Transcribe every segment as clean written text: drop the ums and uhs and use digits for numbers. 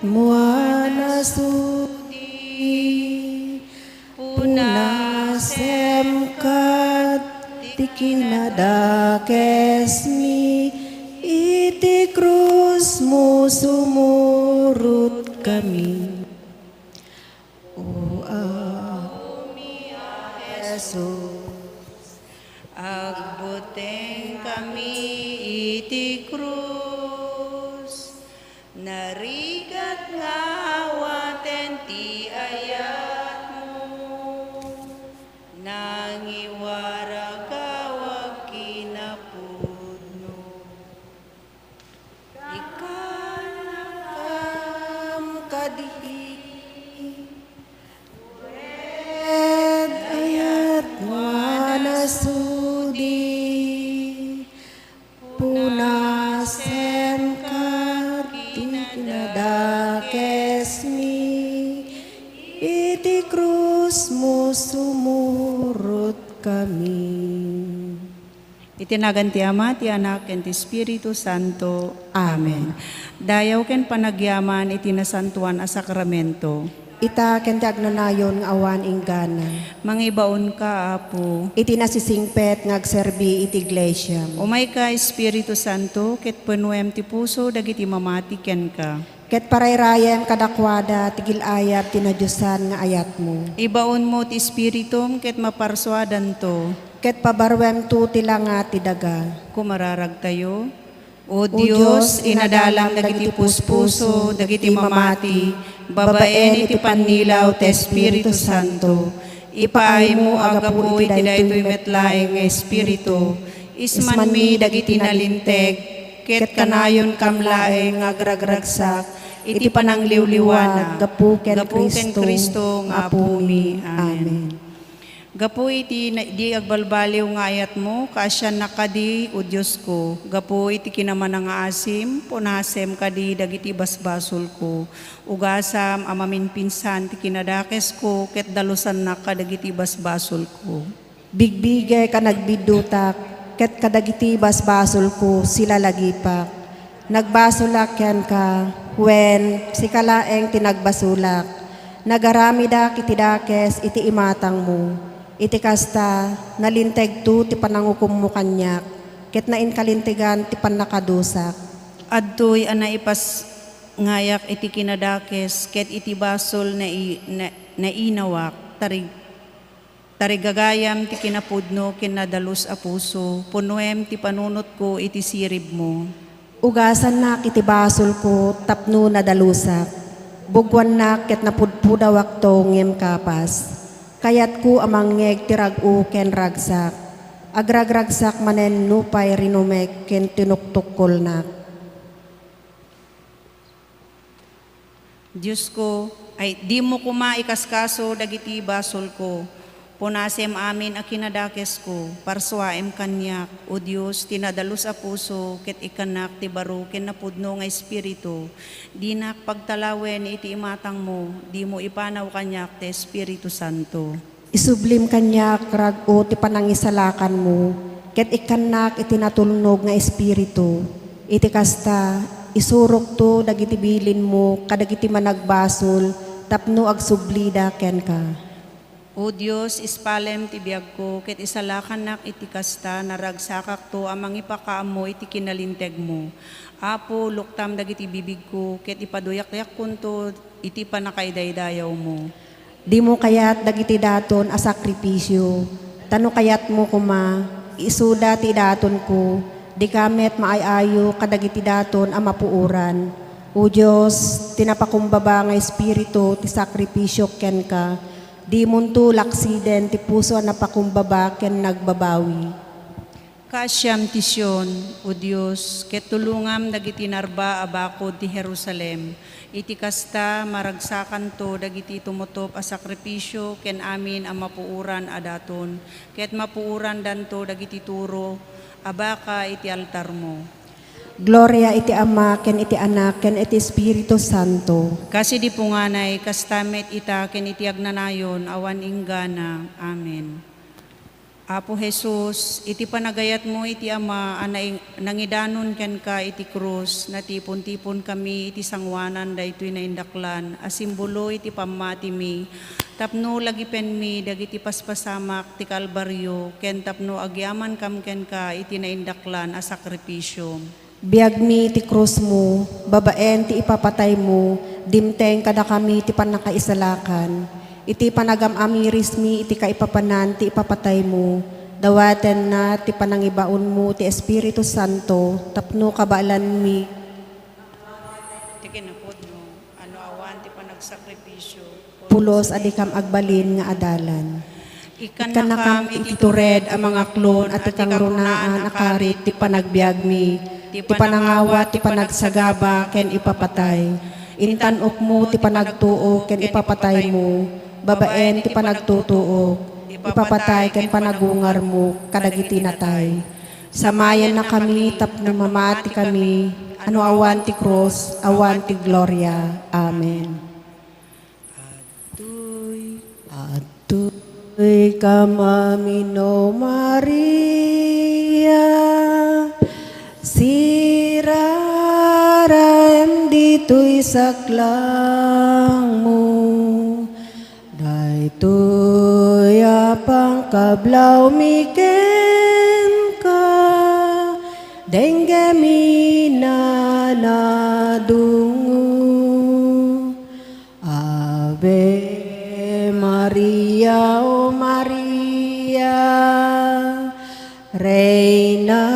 muana sudi punasem kat tikinadakesmi iti krusmu sumurut kami. O Jesus, agbuteng kami iti krus, narigat nga awaten ti ayatmo, nangiwara kawag kinapudno. ikanakam kadihi sudi punasem kat tikinadakesmi iti krusmu sumurut kami. Itinagan ti Ama, ti Anak, ken ti Espiritu Santo. Amen. Dayaw ken panagyaman iti nasantuan a sakramento. Ita ken ti agnanayon nga awan inggana. Mangibaon ka, Apo. Iti nasisingpet nga agserbi iti iglesia. Umay ka, Espiritu Santo, ket penuem ti puso dagiti mamati ken ka. Ket parayrayem kadakwada tigil ayab tinadyosan nga ayat mo. Ibaon mo ti Espiritum ket maparswadan to. Ket pabarwem tu tilanga ti daga. Kumararag tayo. O Diyos, inadalang dagiti puspuso, dagiti mamati, babaen iti pannilaw ti Espiritu Santo. Ipaay mo agapu iti daytoy metlaeng nga Espiritu. Isman mi dagiti nalinteg, ket kanayon kamlaeng agragragsak, iti panangliwliwanag, gapu ken Kristo nga Apo mi. Amen. Amen. Gapu iti di agbalbaliw nga ayat mo, kasyan na kadi o Diyos ko. Gapu iti kinaman nga asim, punasem kadi dagiti basbasol ko. Ugasam amamin pinsan ti kinadakes ko, ket dalusan na kadagiti basbasol ko. Bigbigay ka nagbidutak, ket kadagiti basbasol ko sila lagipak. Nagbasulak yan ka, wen si kalaeng tinagbasulak. Nagaramida kiti dakes iti imatang mo. Iti kasta, nalinteg tu ti panangukum mo kanyak, ket nain kalintigan ti panakadusak. Adtoy anaipas ngayak iti kinadakes, ket iti basol na inawak, tarigagayam ti kinapudno kinadalus a puso, punuem ti panunot ko iti sirib mo. Ugasan na kiti basol ko tapno na dalusak, bugwan na ket napudpudawak to ngem kapas. Kayat ko amangeg ti rag-u ken ragsak, agragragsak manen nupay rinumek ken tinuktukol na. Diyos ko, ay di mo kumaikaskaso dagiti basol ko. Punasem amin a kinadakes ko, parswaem kanyak, o Diyos, tinadalus a puso, ket ikanak ti baro ken napudno nga Espiritu. Dinak pagtalawen iti imatang mo, di mo ipanaw kanyak ti Espiritu Santo. Isublim kanyak rag-u ti panangisalakan mo, ket ikanak iti natulnog nga Espiritu. Iti kasta, isurok to dagiti bilin mo, kadagiti managbasol, tapno agsublida ken ka. O Diyos, ispalem ti biag ko, ket isalakanak iti kasta, naragsakak to amang ipakaam mo iti kinalinteg mo. Apo, luktam dagiti bibig ko, ket ipaduyak-yak kunto iti panakaidaydayaw mo. Di mo kayat dagiti daton a sakripisyo, tano kayat mo kuma, isuda ti daton ko, di kamet maayayo kadagiti daton a mapuuran. O Diyos, tinapakumbaba nga Espiritu ti sakripisyo ken ka, di munto laksiden ti puso na pakumbaba ken nagbabawi. Kasyam tisyon, o Diyos, ket tulungam dagiti narba abakod ti Jerusalem. Iti kasta maragsakan to dagiti tumutop a sakripisyo ken amin a mapuuran adaton. Ket mapuuran danto dagiti turo abaka iti altar mo. Gloria iti Ama ken iti Anak ken iti Espiritu Santo. Kasi di punganay, kastamet ita ken iti agnanayon, awan inggana. Amen. Apo Jesus, iti panagayat mo iti Ama, nangidanon ken ka iti krus, natipon-tipon kami iti sangwanan daytoy na indaklan, asimbolo iti pamati mi. Tapno lagi pen mi, dagiti paspasamak ti kalbaryo, ken tapno agyaman kam ken ka iti naindaklan a sakripisyo. Biag mi ti krus mo, babaen ti ipapatay mo, dimteng kada kami ti panakaisalakan. Iti panagam-amiris mi iti kaipapanan ti ipapatay mo, dawaten na ti panangibaon mo ti Espiritu Santo, tapno kabalan mi. Ti kinapod mo, ano awan ti panagsakripisyo. Pulos adikam agbalin nga adalan. Ikan Ikan nakam iti tured ang mga klon at ikang runaan akarit ti panagbiag mi, ti panangawat ti panagsagaba ken ipapatay. Intanok mo ti panagtuo ken ipapatay mo, babaen ti panagtutuok, ipapatay ken panagungar mo, kadagiti natay. Samayan na kami tapno mamati kami, ano awan ti cross, awan ti gloria. Amen. Atoy kamamino Maria, siraraem dito'y saklang mo. Daytoy apang kablaw miken ka, dengge minanadungo. Ave Maria, O Maria, Reina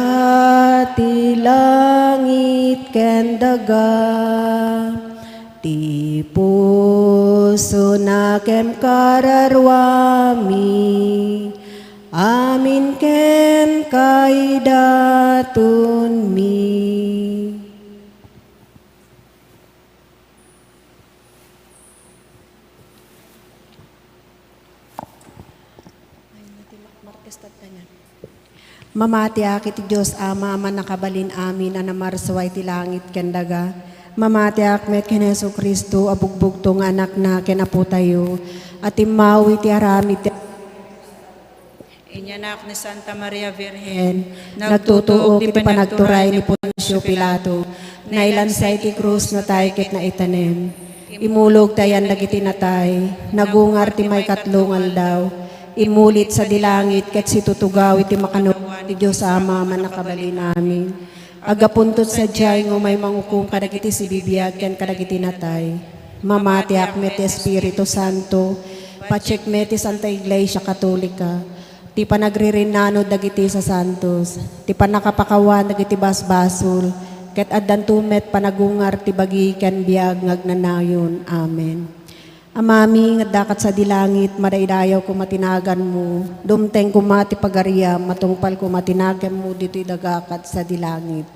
ti langit ken daga, ti puso na kem kararwami, amin ken kaidatun mi. Mamati akit ti Diyos Ama, ama nakabalin amin, anamarsaway ti langit ken daga. Mamati akmet ken Hesu Kristo, abugbugto nga anak na ken apo tayo, at imawi ti aramid ti Inyanak ni Santa Maria Virgen, nagtutuok ti panagturay ni Poncio Pilato, nailansay ti krus na tayo ket na itanem. Imulog tayan dagiti natay, nagungar ti may katlong aldaw, imulit sa dilangit ket situtugaw iti makano ti Diyos Ama man nakabali namin. Agapuntot sa diyay ngo may mangukum kadagiti si bibiyag ken kadagiti natay. Mamati akmet ti Espiritu Santo, pachekmet ti Santa Iglesia Katolika, ti panagririnano dagiti sa santos, ti panakapakawan dagiti basbasol, ket addan tumet panagungar ti bagi ken biag ngagnanayon. Amen. Amami nga dakat sa dilangit, madaydayaw ko matinagan mo, dumteng ko mati pagariya, matungpal ko matinagan mo dito'y dagakat sa dilangit.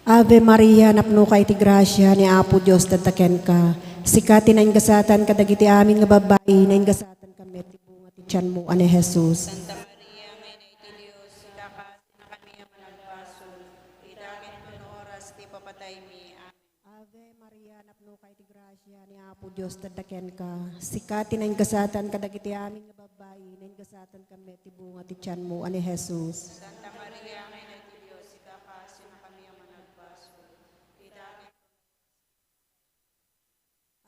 Ave Maria, napno ka iti grasya ni Apo Diyos tataken ka. Sikati na ingasatan kadagiti amin nga babae, na ingasatan kami ti bunga ti tiyan mo, ane Jesus. Santa Maria, may na iti Diyos, dakas na kami ang managbasol, idagit ko no oras ti papatay mi. Amen. Ave Maria, napno ka iti grasya ni Apo Diyos tataken ka. Sikati na ingasatan kadagiti amin nga babae, na ingasatan kami ti bunga ti tiyan mo, ane Jesus. Santa Maria, may na iti Diyos, dakas na kami ang managbasol, idagit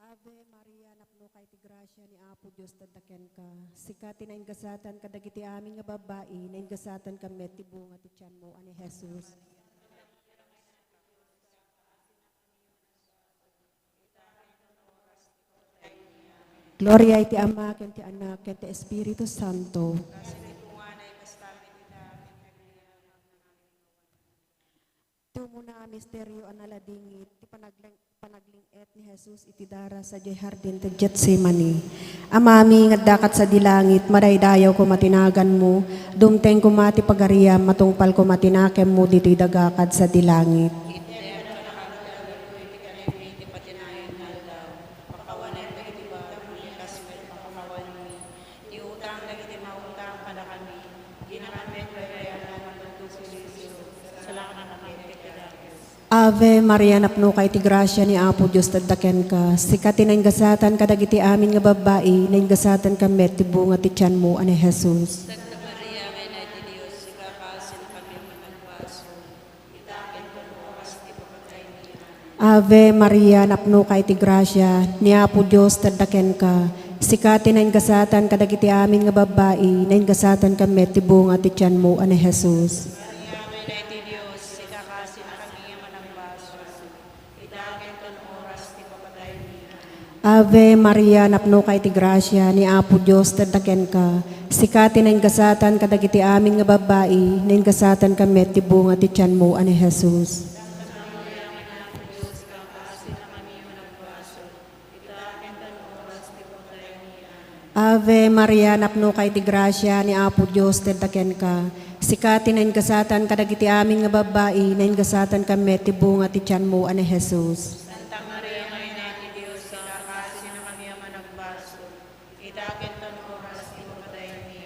Ave Maria, napno ka iti grasya ni Apo Diyos tataken ka. Sikati na ingasatan kadagiti amin nga babae, na ingasatan kami ti bunga ti tiyan mo, ane Jesus. Gloria iti Ama, ken ti Anak, ken ti Espiritu Santo. Tumuna misteryo analadingit, ti panagling-et ni Jesus iti dara sa jardin ti Getsemani. Amami nga dakat sa dilangit, madaydayaw ko matinagan mo, dumteng ko mati pagariam, matungpal ko matinakem mo dito'y dagakad sa dilangit. Ave Maria, napno ka iti grasya ni Apo Diyos, taddaken ka. Sikati na gasatan kadagiti amin nga babae, na gasatan ka met, ti bunga ti tiyan mo, ane Jesus. Santa Maria, may na iti Diyos, ikakasin kami managbaso. Itakin ko no, oras ti papatay niya. Ave Maria, napno ka iti grasya ni Apo Diyos, taddaken ka. Sikati na gasatan kadagiti amin nga babae, na gasatan ka met, ti bunga ti tiyan mo, ane Jesus. Maria, may na iti Diyos, ikakasin kami managbaso. Itakin ko no, oras ti papatay niya. Ave Maria, napno ka iti grasya ni Apo Diyos, taddaken ka. Sikati na gasatan kadagiti amin nga babae, na gasatan ka met, ti bunga ti tiyan mo, ane Jesus. Ave Maria, napno ka iti grasya ni Apo Diyos, taddaken ka. Sikati na gasatan kadagiti amin nga babae, na gasatan ka met, ti bunga ti tiyan mo, ane Jesus. Santa Maria, may na iti Diyos, ikakasin kami managbaso. Itakin ko no, oras ti papatay niya.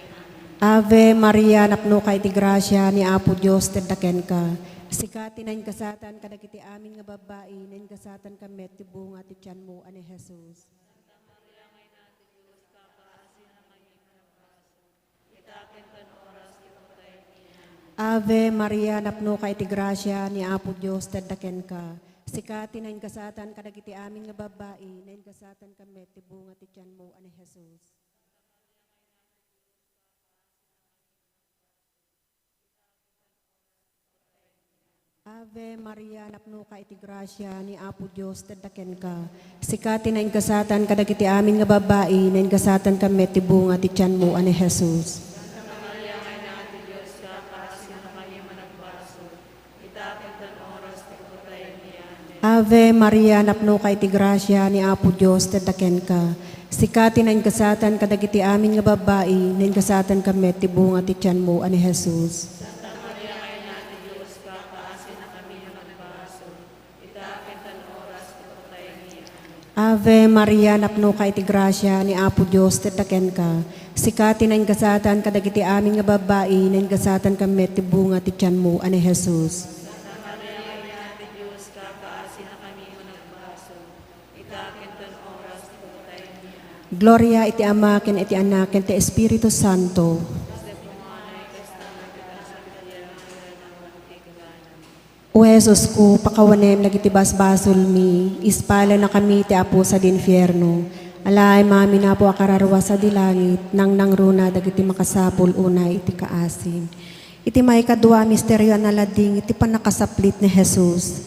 Ave Maria, napno ka iti grasya ni Apo Diyos, taddaken ka. Sikati na gasatan kadagiti amin nga babae, na gasatan ka met, ti bunga ti tiyan mo, ane Jesus. Ave Maria, napno ka iti grasya ni Apo Diyos, taddaken ka. Sikati na gasatan kadagiti amin nga babae, na gasatan ka met, ti bunga ti tiyan mo, ane Jesus. Ave Maria, napno ka iti grasya ni Apo Diyos, taddaken ka. Sikati na gasatan kadagiti amin nga babae, na gasatan ka met, ti bunga ti tiyan mo, ane Jesus. Ave Maria, napno ka iti grasya ni Apo Diyos, taddaken ka. Sikati na gasatan kadagiti amin nga babae, na gasatan ka met, ti bunga ti tiyan mo, ane Jesus. Ave Maria, napno ka iti grasya ni Apo Diyos, taddaken ka. Sikati na gasatan kadagiti amin nga babae, na gasatan ka met, ti bunga ti tiyan mo, ane Jesus. Gloria iti Ama ken iti Anak ken ti Espiritu Santo. O Jesus ko, pakawanem nagiti basbasol mi, ispala na kami ti Apo sa dinfierno. Alay mami na po akararwa sa dilangit, nang nangruna dagiti makasapul unay iti kaasin. Iti may kadua misteryo na lading, iti panakasaplit ni Jesus.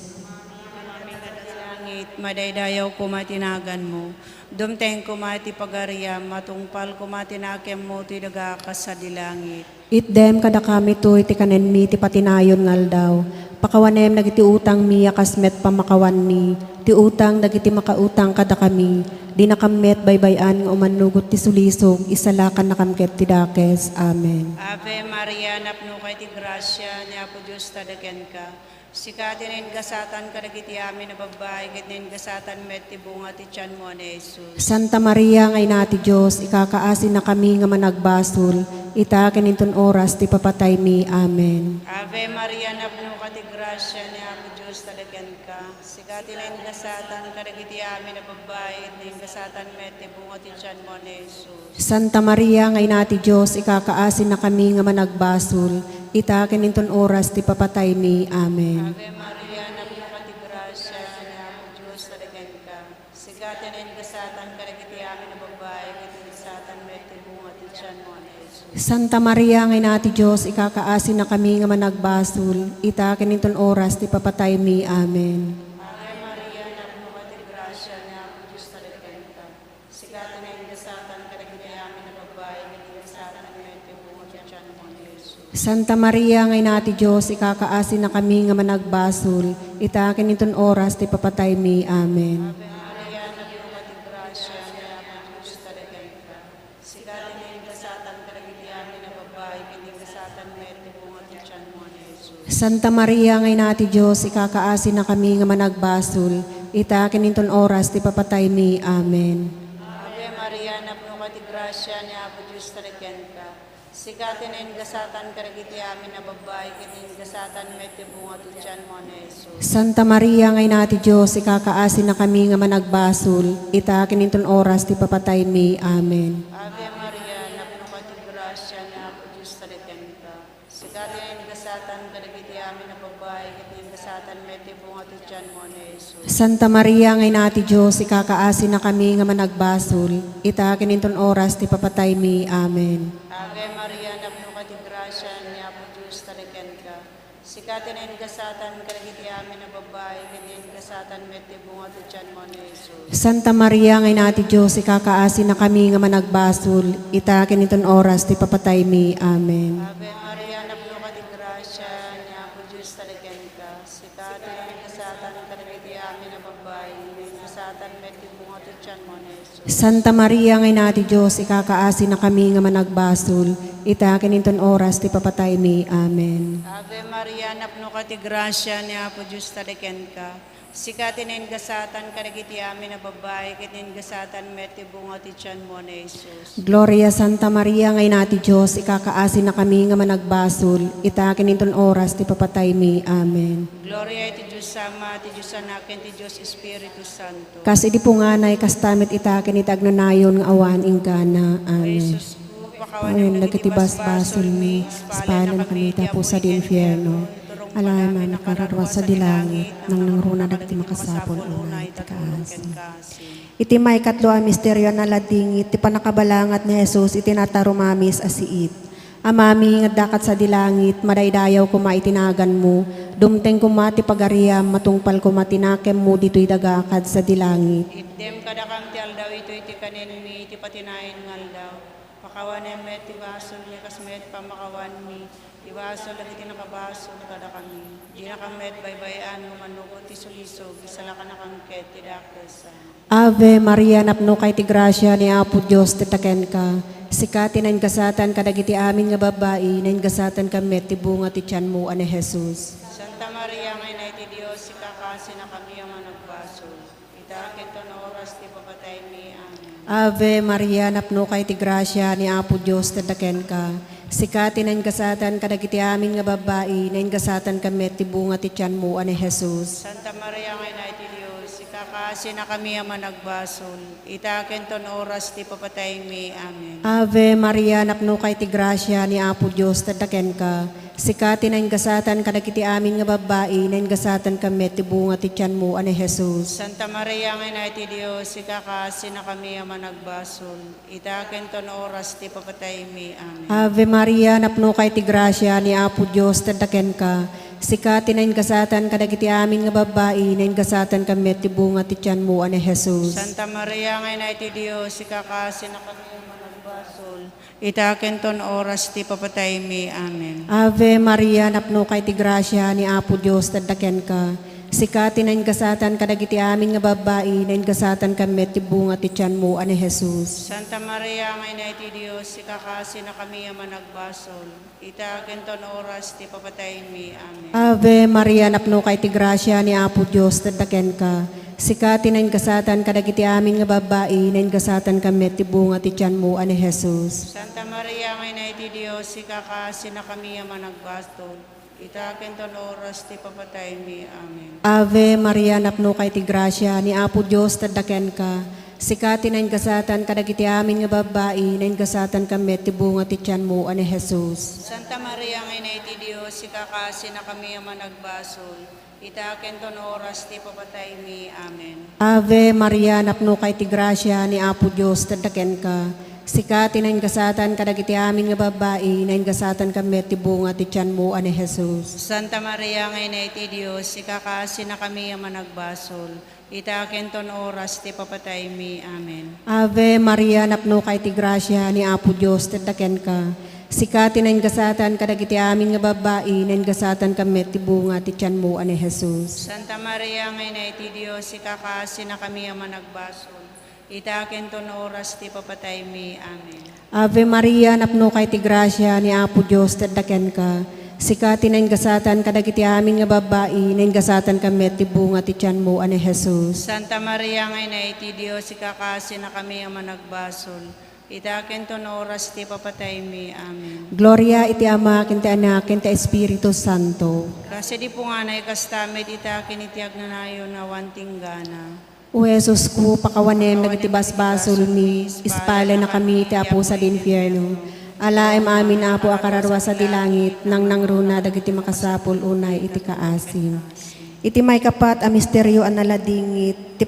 Langit, madaydayaw ko matinagan mo. Dumteng ko mati pagariyam, matungpal ko matinakem mo, tinagakas sa dilangit. Itdem kada kami to iti kanen mi ti patinayon ngal daw. Pakawanem nagiti utang mi akasmet pamakawan mi. Ti utang dagiti makautang kada kami. Di nakamet baybayan nga umanugot ti sulisog, isalakan nakamket ti dakes. Amen. Ave Maria, napno ka iti grasya, ni Apo Diyos tadaken ka. Sikati na gasatan ka dagiti amin na babae, ket na gasatan met ti bunga ti tiyan mo, ni Jesus. Santa Maria ngay nati Diyos, ikakaasin na kami nga managbasol. Itaken inton oras ti papatay mi. Amen. Ave Maria, napno ka ti grasya, ni Apo Diyos tadaken ka. Sikati na gasatan ka dagiti amin na babae, ket na gasatan met ti bunga ti tiyan mo, ni Jesus. Santa Maria ngay nati Diyos, ikakaasin na kami nga managbasol. Itaken inton oras ti papatay mi. Amen. Ave Maria, napno ka ti grasya, ni Apo Diyos tadaken ka. Sikati na gasatan ka dagiti amin na babae, ket na gasatan met ti bunga ti tiyan mo, ni Jesus. Santa Maria ngay nati Diyos, ikakaasin na kami nga managbasol. Itaken inton oras ti papatay mi. Amen. Ave Maria, napno ka ti grasya, ni Apo Diyos tadaken ka. Sikati na gasatan ka dagiti amin na babae, ket na gasatan met ti bunga ti tiyan mo, ni Jesus. Santa Maria ngay nati Diyos, ikakaasin na kami nga managbasol. Itaken inton oras ti papatay mi. Amen. Ave Maria, napno ka ti grasya, ni Apo Diyos tadaken ka. Sikati na gasatan ka dagiti amin na babae, ket na gasatan met ti bunga ti tiyan mo, ni Jesus. Santa Maria ngay nati Diyos, ikakaasin na kami nga managbasol. Itaken inton oras ti papatay mi. Amen. Ave Maria, napno ka ti grasya, ni Apo Diyos tadaken ka. Sikatin en gasatan karagiti amin na babae, kinin gasatan met bunga ti tiyan mo na Jesus. Santa Maria, ngay nati Diyos, ikakaasin na kami nga managbasol, ita kininton oras ti papatay mi. Amen. Ave Maria, napno ka ti grasya na ako Diyos talikan ka. Sikatin en gasatan karagiti amin na babae, kinin gasatan met bunga ti tiyan mo na Jesus. Santa Maria, ngay nati Diyos, ikakaasin na kami nga managbasol, ita kininton oras ti papatay mi. Amen. Ave Maria, napno ka ti grasya niya po Diyos talikan ka. Sikatin en gasatan karagiti amin na babae, kinin gasatan met bunga ti tiyan mo na Jesus. Santa Maria, ngay nati Diyos, ikakaasin na kami nga managbasol, ita kininton oras ti papatay mi. Amen. Ave Maria, napno ka ti grasya niya po Diyos talikan ka. Sikatin en gasatan karagiti amin na babae, kinin gasatan met bunga ti tiyan mo na Jesus. Santa Maria, ngay nati Diyos, ikakaasin na kami nga managbasol, ita kininton oras ti papatay mi. Amen. Ave Maria, napno ka ti grasya niya po Diyos talikan ka. Sikatin en gasatan karagiti amin na babae, kinin gasatan met bunga ti tiyan mo na Jesus. Gloria Santa Maria, ngay nati Diyos, ikakaasin na kami nga managbasol, ita kininton oras ti papatay mi. Amen. Gloria ti Diyos Ama, ti Diyos Anak, ti Diyos Espiritu Santo. Kas idi po nga nay, kas tamit ita kinitagnanayon nga awan ingkana. Amen. Jesus ko, pakawan Amen. ng Nagkatibas-basol mi, spala na kami tapo sa di infierno. Alaman nakararwa sa dilangit, nang nangruna nagti makasapol unay ti kaasin. Iti may katlo a misteryo na ladingit, ti panakabalangat ni Jesus, itinatarumamis asiit. Amami nga dakat sa dilangit, madaydayaw kuma itinagan mo, dumteng kuma ti pagariam, matungpal kuma tinakem mo dito'y dagakad sa dilangit. Itdem kadakam ti aldaw ito iti kanin mi, iti patinayin ng aldaw. Pakawan met ti basol ni kasmet pamakawan mi, ti basol at iti nakabasol kada kami. Di na kamet baybayan, manuko ti sulisog, isala ka nakangket, ti dakesan. Ave Maria, napno kay ti grasya ni Apo Diyos, titaken ka. Sikati na gasatan kadagiti amin nga babae, na gasatan kamet ti bunga ti tiyan mo, ane Jesus. Santa Maria, ngay na iti Diyos, ikakasi na kami ang managbasol. Itakin to na oras ti papatay mi. Amen. Ave Maria, napno kay ti grasya ni Apo Diyos, titaken ka. Sikati na gasatan kadagiti amin nga babae, na gasatan kamet ti bunga ti tiyan mo, ane Jesus. Santa Maria, ngay na iti Diyos, ikakasi na kami ang managbasol. Itakin to na oras ti papatay mi. Amen. Ave Maria, napno kay ti grasya ni Apo Diyos, tataken ka. Sikati na gasatan kadagiti amin nga babae, na gasatan kamet ti bunga ti tiyan mo, ane Jesus. Santa Maria, ngay na iti Diyos, ikakasi na kami ang managbasol. Itakin to na oras ti papatay mi. Amen. Ave Maria, napno kay ti grasya ni Apo Diyos, tataken ka. Sikati na gasatan kadagiti amin nga babae, na gasatan kamet ti bunga ti tiyan mo, ane Jesus. Santa Maria, ngay na iti Diyos, ikakasi na kami ang managbasol. Itakin to na oras ti papatay mi. Amen. Ave Maria, napno kay ti grasya ni Apo Diyos, tataken ka. Sikati na gasatan kadagiti amin nga babae, na gasatan kamet ti bunga ti tiyan mo, ane Jesus. Santa Maria, ngay na iti Diyos, ikakasi na kami ang managbasol. Itakin to na oras ti papatay mi. Amen. Ave Maria, napno kay ti grasya ni Apo Diyos, tataken ka. Sikati na gasatan kadagiti amin nga babae, na gasatan kamet ti bunga ti tiyan mo, ane Jesus. Santa Maria, ngay na iti Diyos, ikakasi na kami ang managbasol. Itakin to na oras ti papatay mi. Amen. Ave Maria, napno kay ti grasya ni Apo Diyos, tataken ka. Sikati na gasatan kadagiti amin nga babae, na gasatan kamet ti bunga ti tiyan mo, ane Jesus. Santa Maria, ngay na iti Diyos, ikakasi na kami ang managbasol. Itakin to na oras ti papatay mi. Amen. Ave Maria, napno kay ti grasya ni Apo Diyos, tataken ka. Sikati na gasatan kadagiti amin nga babae, na gasatan kamet ti bunga ti tiyan mo, ane Jesus. Santa Maria, ngay na iti Diyos, ikakasi na kami ang managbasol. Itakin to na oras ti papatay mi. Amen. Ave Maria, napno kay ti grasya ni Apo Diyos, tataken ka. Sikati na gasatan kadagiti amin nga babae, na gasatan kamet ti bunga ti tiyan mo, ane Jesus. Santa Maria, ngay na iti Diyos, ikakasi na kami ang managbasol. Itakin to na oras ti papatay mi. Amen. Ave Maria, napno kay ti grasya ni Apo Diyos, tataken ka. Sikati na gasatan kadagiti amin nga babae, na gasatan kamet ti bunga ti tiyan mo, ane Jesus. Santa Maria, ngay na iti Diyos, ikakasi na kami ang managbasol. itaken ton oras ti papatay mi. Amen. Gloria iti Ama, ken ti Anak, ken ti Espiritu Santo. Kasi di po nga na ikastamed itaken iti agnanayon na wanting gana. O Jesus ko, pakawanem dagiti basbasol mi, ispala na kami ti apo sa dinfierno. Alaem amin apo akararwa sa dilangit, nang nangruna dagiti makasapol unay iti kaasim. Iti may kapat a misteryo an naladingit, ti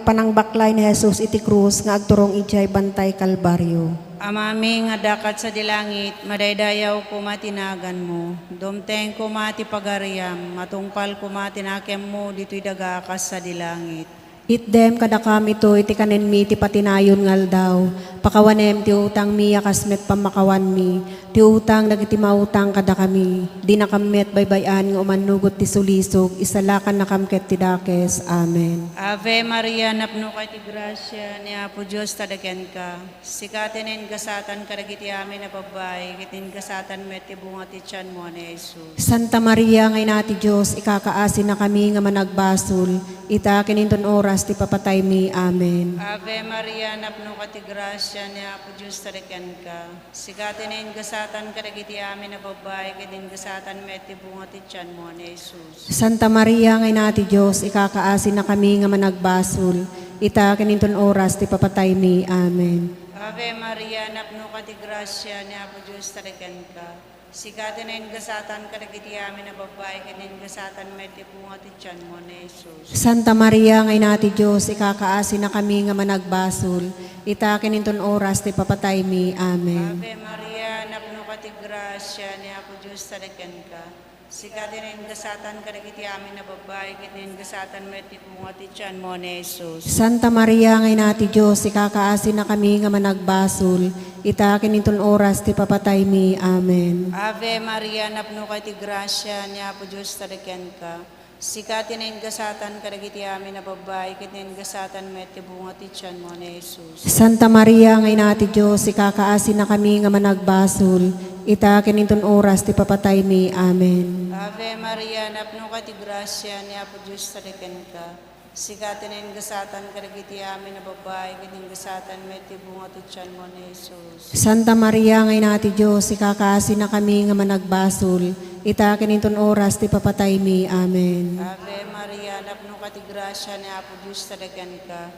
panangbaklay ni Jesus iti krus nga agturong ijay bantay kalbaryo. Amami nga dakat sa dilangit, madaydayaw ko matinagan mo. Dumteng ko mati pagariam, matungpal ko matinakem mo, dito'y dagakas sa dilangit. Itdem kada kami to iti kanen mi ti patinayon ngal daw. Pakawanem ti utang mi akasmet pamakawan mi. Ti utang dagiti mautang kada kami. Di nakamet baybayan nga umanugot ti sulisog. Isalakan na kamket ti dakes. Amen. Ave Maria, napno kay ti grasya, ni Apo Diyos tadaken ka. Sikatinin gasatan kadagiti amin na babay, kitin gasatan met ti bunga ti tiyan mo ni Jesus. Santa Maria ngay nati Diyos, ikakaasin na kami nga managbasol. Ita kininton oras ti papatay mi. Amen. Ave Maria, napno ka ti grasya, ni Apo Diyos tadaken ka. Sikatinin gasatan kadagiti amin na babay, kitin gasatan met ti bunga ti tiyan mo ni Jesus. Santa Maria ngay nati Diyos, ikakaasin na kami nga managbasol. Ita kininton oras ti papatay mi. Amen. Ave Maria, napno ka ti grasya, ni Apo Diyos tadaken ka. Sikatinin gasatan kadagiti amin na babay, kitin gasatan met ti bunga ti tiyan mo ni Jesus. Santa Maria ngay nati Diyos, ikakaasin na kami nga managbasol. Ita kininton oras ti papatay mi. Amen. Ave Maria, napno ka ti grasya, ni Apo Diyos tadaken ka. Sikatinin gasatan kadagiti amin na babay, kitin gasatan met ti bunga ti tiyan mo ni Jesus. Santa Maria ngay nati Diyos, ikakaasin na kami nga managbasol. Ita kininton oras ti papatay mi. Amen. Ave Maria, napno ka ti grasya, ni Apo Diyos tadaken ka. Sikatinin gasatan kadagiti amin na babay, kitin gasatan met ti bunga ti tiyan mo ni Jesus. Santa Maria ngay nati Diyos, ikakaasin na kami nga managbasol. Ita kininton oras ti papatay mi. Amen. Ave Maria, napno ka ti grasya, ni Apo Diyos tadaken ka. Sikatinin gasatan kadagiti amin na babay, kitin gasatan met ti bunga ti tiyan mo ni Jesus. Santa Maria ngay nati Diyos, ikakaasin na kami nga managbasol. Ita kininton oras ti papatay mi. Amen. Ave Maria, napno ka ti grasya, ni Apo Diyos tadaken ka.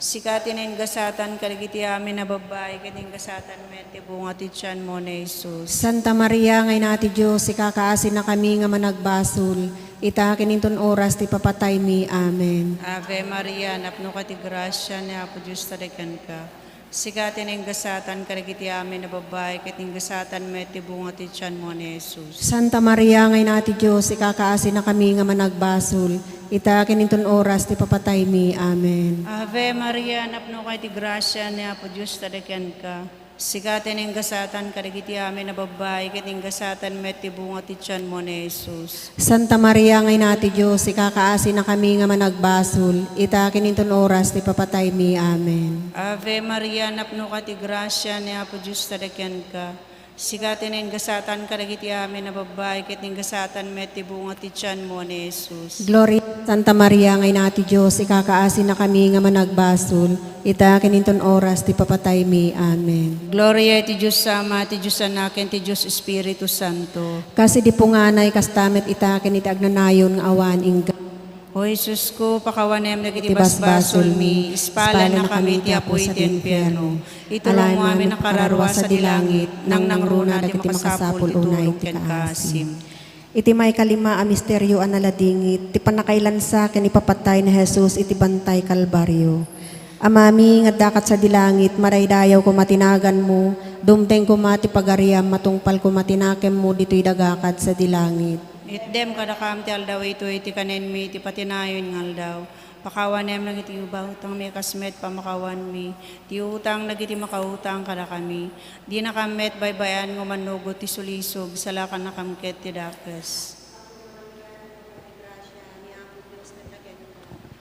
Sikatinin gasatan kadagiti amin na babay, kitin gasatan met ti bunga ti tiyan mo ni Jesus. Santa Maria ngay nati Diyos, ikakaasin na kami nga managbasol. Ita kininton oras ti papatay mi. Amen. Ave Maria, napno ka ti grasya, ni Apo Diyos tadaken ka. Sikatinin gasatan kadagiti amin na babay, kitin gasatan met ti bunga ti tiyan mo ni Jesus. Santa Maria ngay nati Diyos, ikakaasin na kami nga managbasol. Ita kininton oras ti papatay mi. Amen. Ave Maria, napno ka ti grasya, ni Apo Diyos tadaken ka. Sikatinin gasatan kadagiti amin na babay, kitin gasatan met ti bunga ti tiyan mo ni Jesus. Santa Maria ngay nati Diyos, ikakaasin na kami nga managbasol. Ita kininton oras ti papatay mi. Amen. Ave Maria, napno ka ti grasya, ni Apo Diyos tadaken ka. Sikatinin gasatan kadagiti amin na babay, kitin gasatan met ti bunga ti tiyan mo ni Jesus. Gloria Santa Maria ngay nati Diyos, ikakaasin na kami nga managbasol. Ita kininton oras ti papatay mi. Amen. Gloria ti Diyos Ama, ti Diyos Anak, ken ti Diyos Espiritu Santo. Kasi di punganay kastamet ita kiniti agnanayon nga awan ingga. O Jesus ko, pakawanem dagiti Iti basbasol mi, ispala na kami ti apoy ti infierno. Itulong mo amin nakararwa sa dilangit, nang nangruna dagiti makasapul itulong ken kasim. Iti may kalima a misteryo an naladingit, ti panakailansa ken ipapatay ni Jesus iti bantay kalbaryo. Amami nga dakat sa dilangit, maraydayaw ko matinagan mo, dumteng ko mati pagariam, matungpal ko matinakem mo dito'y dagakad sa dilangit. Itdem kadakam ti aldaw ito iti kanen mi, ti patinayon ng aldaw. Pakawanem nag iti ubahutang mi kasmet pamakawan mi. Ti utang nag iti makautang kada kami. Di nakamet baybayan ng manugot ti sulisog, salakan nakamket ti dakes.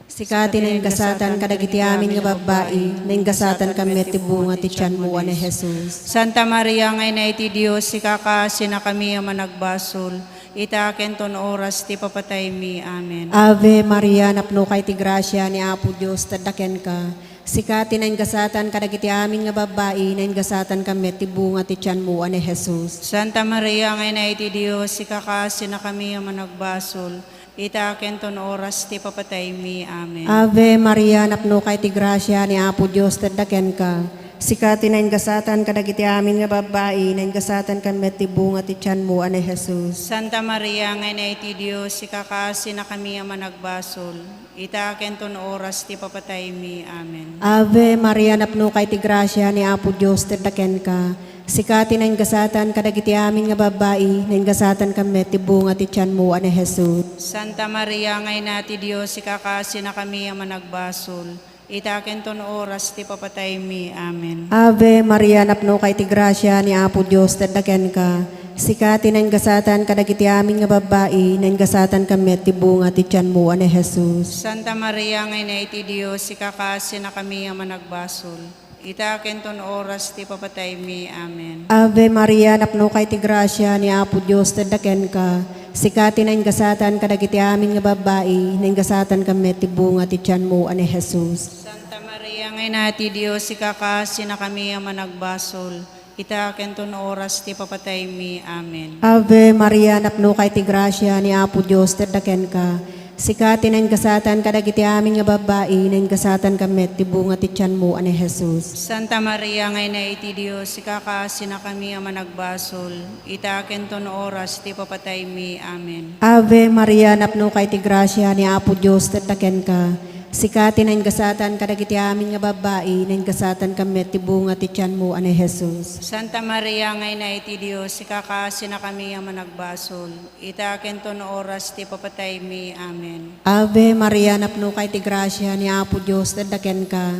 Sikati na gasatan kadagiti amin nga babae, na gasatan kami ti bunga ti tiyan mo ni Jesus. Santa Maria ngay na iti Diyos, sikakasin na kami ang managbasol. Itaken ton oras ti papatay mi. Amen. Ave Maria, napno kay ti grasya ni Apo Diyos, tadaken ka. Sikati na gasatan kadagiti amin nga babae, na gasatan kami ti bunga ti tiyan mo ani Jesus. Santa Maria, ngay na iti Diyos, ikakasi na kami ang managbasol. Itaken ton oras ti papatay mi. Amen. Ave Maria, napno kay ti grasya ni Apo Diyos, tadaken ka. Sikati na gasatan kadagiti amin nga babae, na gasatan kami ti bunga ti tiyan mo ani Jesus. Santa Maria, ngay na iti Diyos, ikakasi na kami ang managbasol. Itaken ton oras ti papatay mi. Amen. Ave Maria, napno kay ti grasya ni Apo Diyos, tadaken ka. Sikati na gasatan kadagiti amin nga babae, na gasatan kami ti bunga ti tiyan mo ani Jesus. Santa Maria, ngay na iti Diyos, ikakasi na kami ang managbasol. Itaken ton oras ti papatay mi. Amen. Ave Maria, napno kay ti grasya ni Apo Diyos, tadaken ka. Sikati na gasatan kadagiti amin nga babae, na gasatan kami ti bunga ti tiyan mo ani Jesus. Santa Maria, ngay na iti Diyos, ikakasi na kami ang managbasol. Itaken ton oras ti papatay mi. Amen. Ave Maria, napno kay ti grasya ni Apo Diyos, tadaken ka. Sikati na gasatan kadagiti amin nga babae, na gasatan kami ti bunga ti tiyan mo ani Jesus. Santa Maria, ngay na iti Diyos, ikakasi na kami ang managbasol. Itaken ton oras ti papatay mi. Amen. Ave Maria, napno kay ti grasya ni Apo Diyos, tadaken ka. Sikati na gasatan kadagiti amin nga babae, na gasatan kami ti bunga ti tiyan mo ani Jesus. Santa Maria, ngay na iti Diyos, ikakasi na kami ang managbasol. Itaken ton oras ti papatay mi. Amen. Ave Maria, napno kay ti grasya ni Apo Diyos, tadaken ka. Sikati na gasatan kadagiti amin nga babae, na gasatan kami ti bunga ti tiyan mo ani Jesus. Santa Maria, ngay na iti Diyos, ikakasi na kami ang managbasol. Itaken ton oras ti papatay mi. Amen. Ave Maria, napno kay ti grasya ni Apo Diyos, tadaken ka.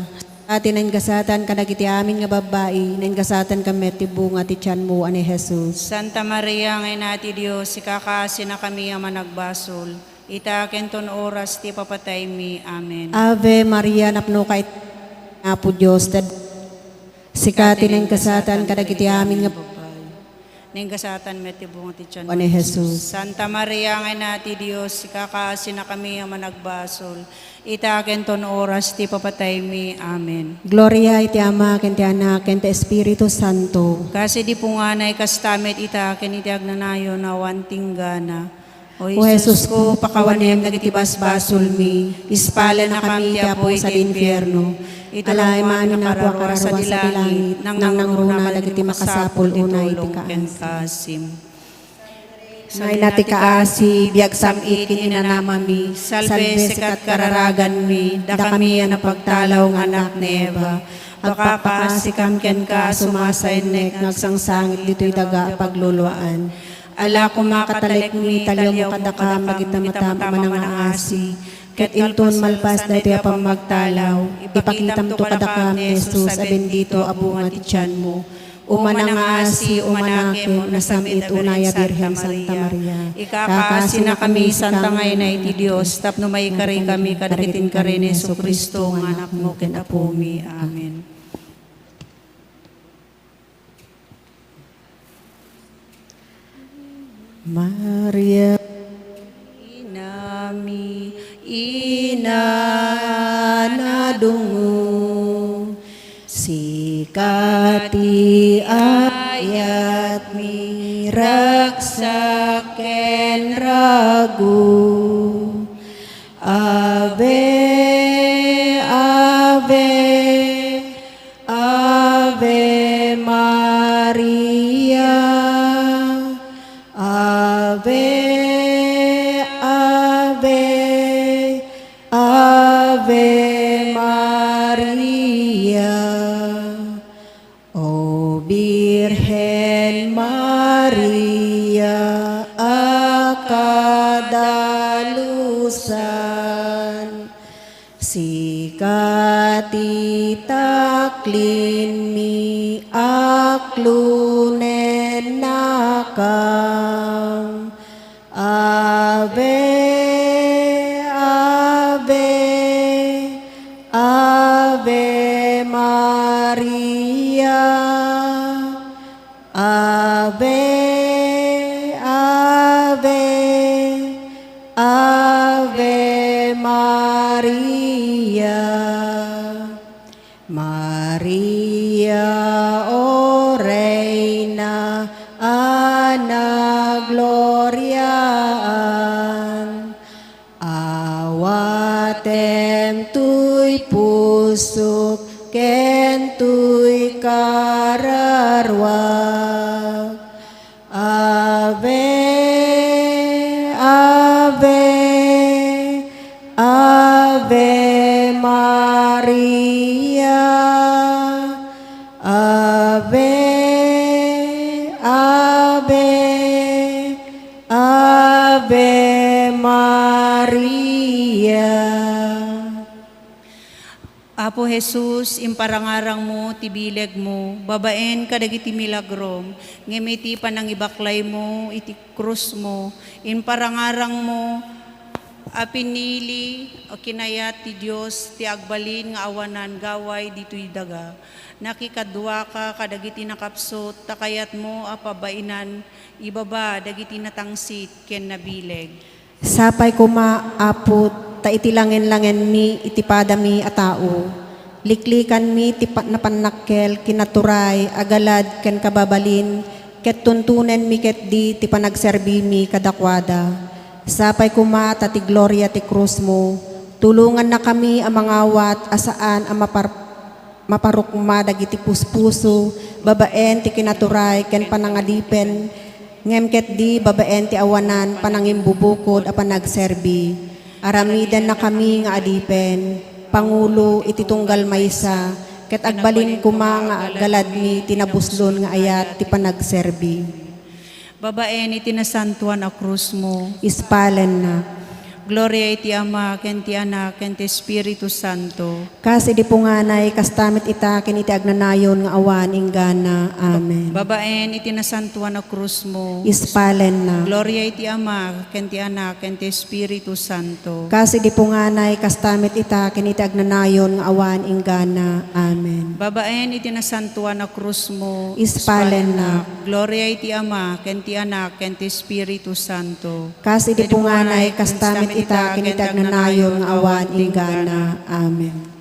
Sikati na gasatan kadagiti amin nga babae, na gasatan kami ti bunga ti tiyan mo ani Jesus. Santa Maria, ngay na iti Diyos, ikakasi na kami ang managbasol. Itaken ton oras ti papatay mi. Amen. Ave Maria, napno kay ti Apo Diyos, sikati na gasatan kadagiti amin nga Ninggasatan met ti bunga ti tiyan mo ani Jesus. Santa Maria, ngay na ti Diyos, ikakasi na kami ang managbasol. Itaken ton oras ti papatay mi. Amen. Gloria iti Ama, ken ti Anak, ken ti Espiritu Santo. Kasi di po nga na ikastamet itaken iti agnanayo na wantinggana. O Jesus ko, pakawanem dagiti basbasol mi, ispala na kami ti apo sa infierno. Alay mani na po akararwa sa dilangit, nang nangruna dagiti makasapul unay ti kasim. Ngay nati kaasi, biag samit kininanamami, salve sikat kararagan mi, da kami ang napagtalaw ng anak ni Eva. Baka pasikam ken ka sumasaynek, nagsangsangit dito'y daga pagluluan. Ala kumakatalik mi talyaw kadaka magitamata manang asi. Ket inton malpas da ito apang magtalaw. Ipakitam to kadaka ni Jesus a bendito abunga ti tiyan mo. Umanang asi, umanakem, nasamit unaya Birhen Santa Maria. Ikakasi na kami, Santa ngay na iti Diyos, tapno may kari kami, kadakitin ka rin Yesu Kristo, ng anak mo, ken apo mi. Amen. Maria, Inami, ina na dungo, sikati ayat mi raksaken ragu. Ave, Ave, Ave Maria. Ave, Ave, Ave Maria. O Birhen Maria, akadalusan, sikati taklin mi aklunen nakam. Ave, Ave, Ave Maria. Ave, Ave, Ave Maria. Maria, O Reina, Ana gloriaan, awatem tuy pusok, ken tuy kararwag. Ave, Ave, Ave Maria, Ave, Ave, Ave Maria. Apo Jesus, imparangarang mo, tibileg mo, babaen kadagiti milagrom, ngimiti panangibaklay mo, iti krus mo, imparangarang mo, apinili, o kinayat ti Diyos, ti agbalin nga awanan, gaway dito'y daga. Nakikadwa ka kadagiti nakapsot, takayat mo apabainan, ibaba dagiti natangsit, ken nabileg. Sapay kumaapot, ta itilangin-langin mi, itipadami a tao. Liklikan mi, tipat na panakkel, kinaturay, agalad, ken kababalin, ket tuntunen mi ket di, ti panagserbi mi kadakwada. Sapay kuma, ta ti gloria ti krus mo, tulungan na kami ang mangawat, asaan ang maparukma, dagiti puspuso, babaen ti kinaturay, ken panangadipen, ngem ket di, babaen ti awanan, panangimbubukod, a panagserbi. Aramidan na kami nga adipen, Pangulo iti tunggal maysa, ket agbalin kuma nga galad mi tinabuslon nga ayat ti panagserbi. Babaen iti nasantuan a krus mo, Ispalen na, gloria iti Ama, ken ti Anak, ken ti Espiritu Santo. kasi di punganay, kastamit ita, ken iti agnanayon nga awan inggana. Amen. Babaen iti nasantuan a krus mo, Ispalen na, gloria iti Ama, ken ti Anak, ken ti Espiritu Santo. kasi di punganay, kastamit ita, ken iti agnanayon nga awan inggana. Amen. Babaen iti nasantuan a krus mo, Ispalen na, gloria iti Ama, ken ti Anak, ken ti Espiritu Santo. kasi di punganay, kastamit ita, ken iti agnanayon nga awan inggana. Amen.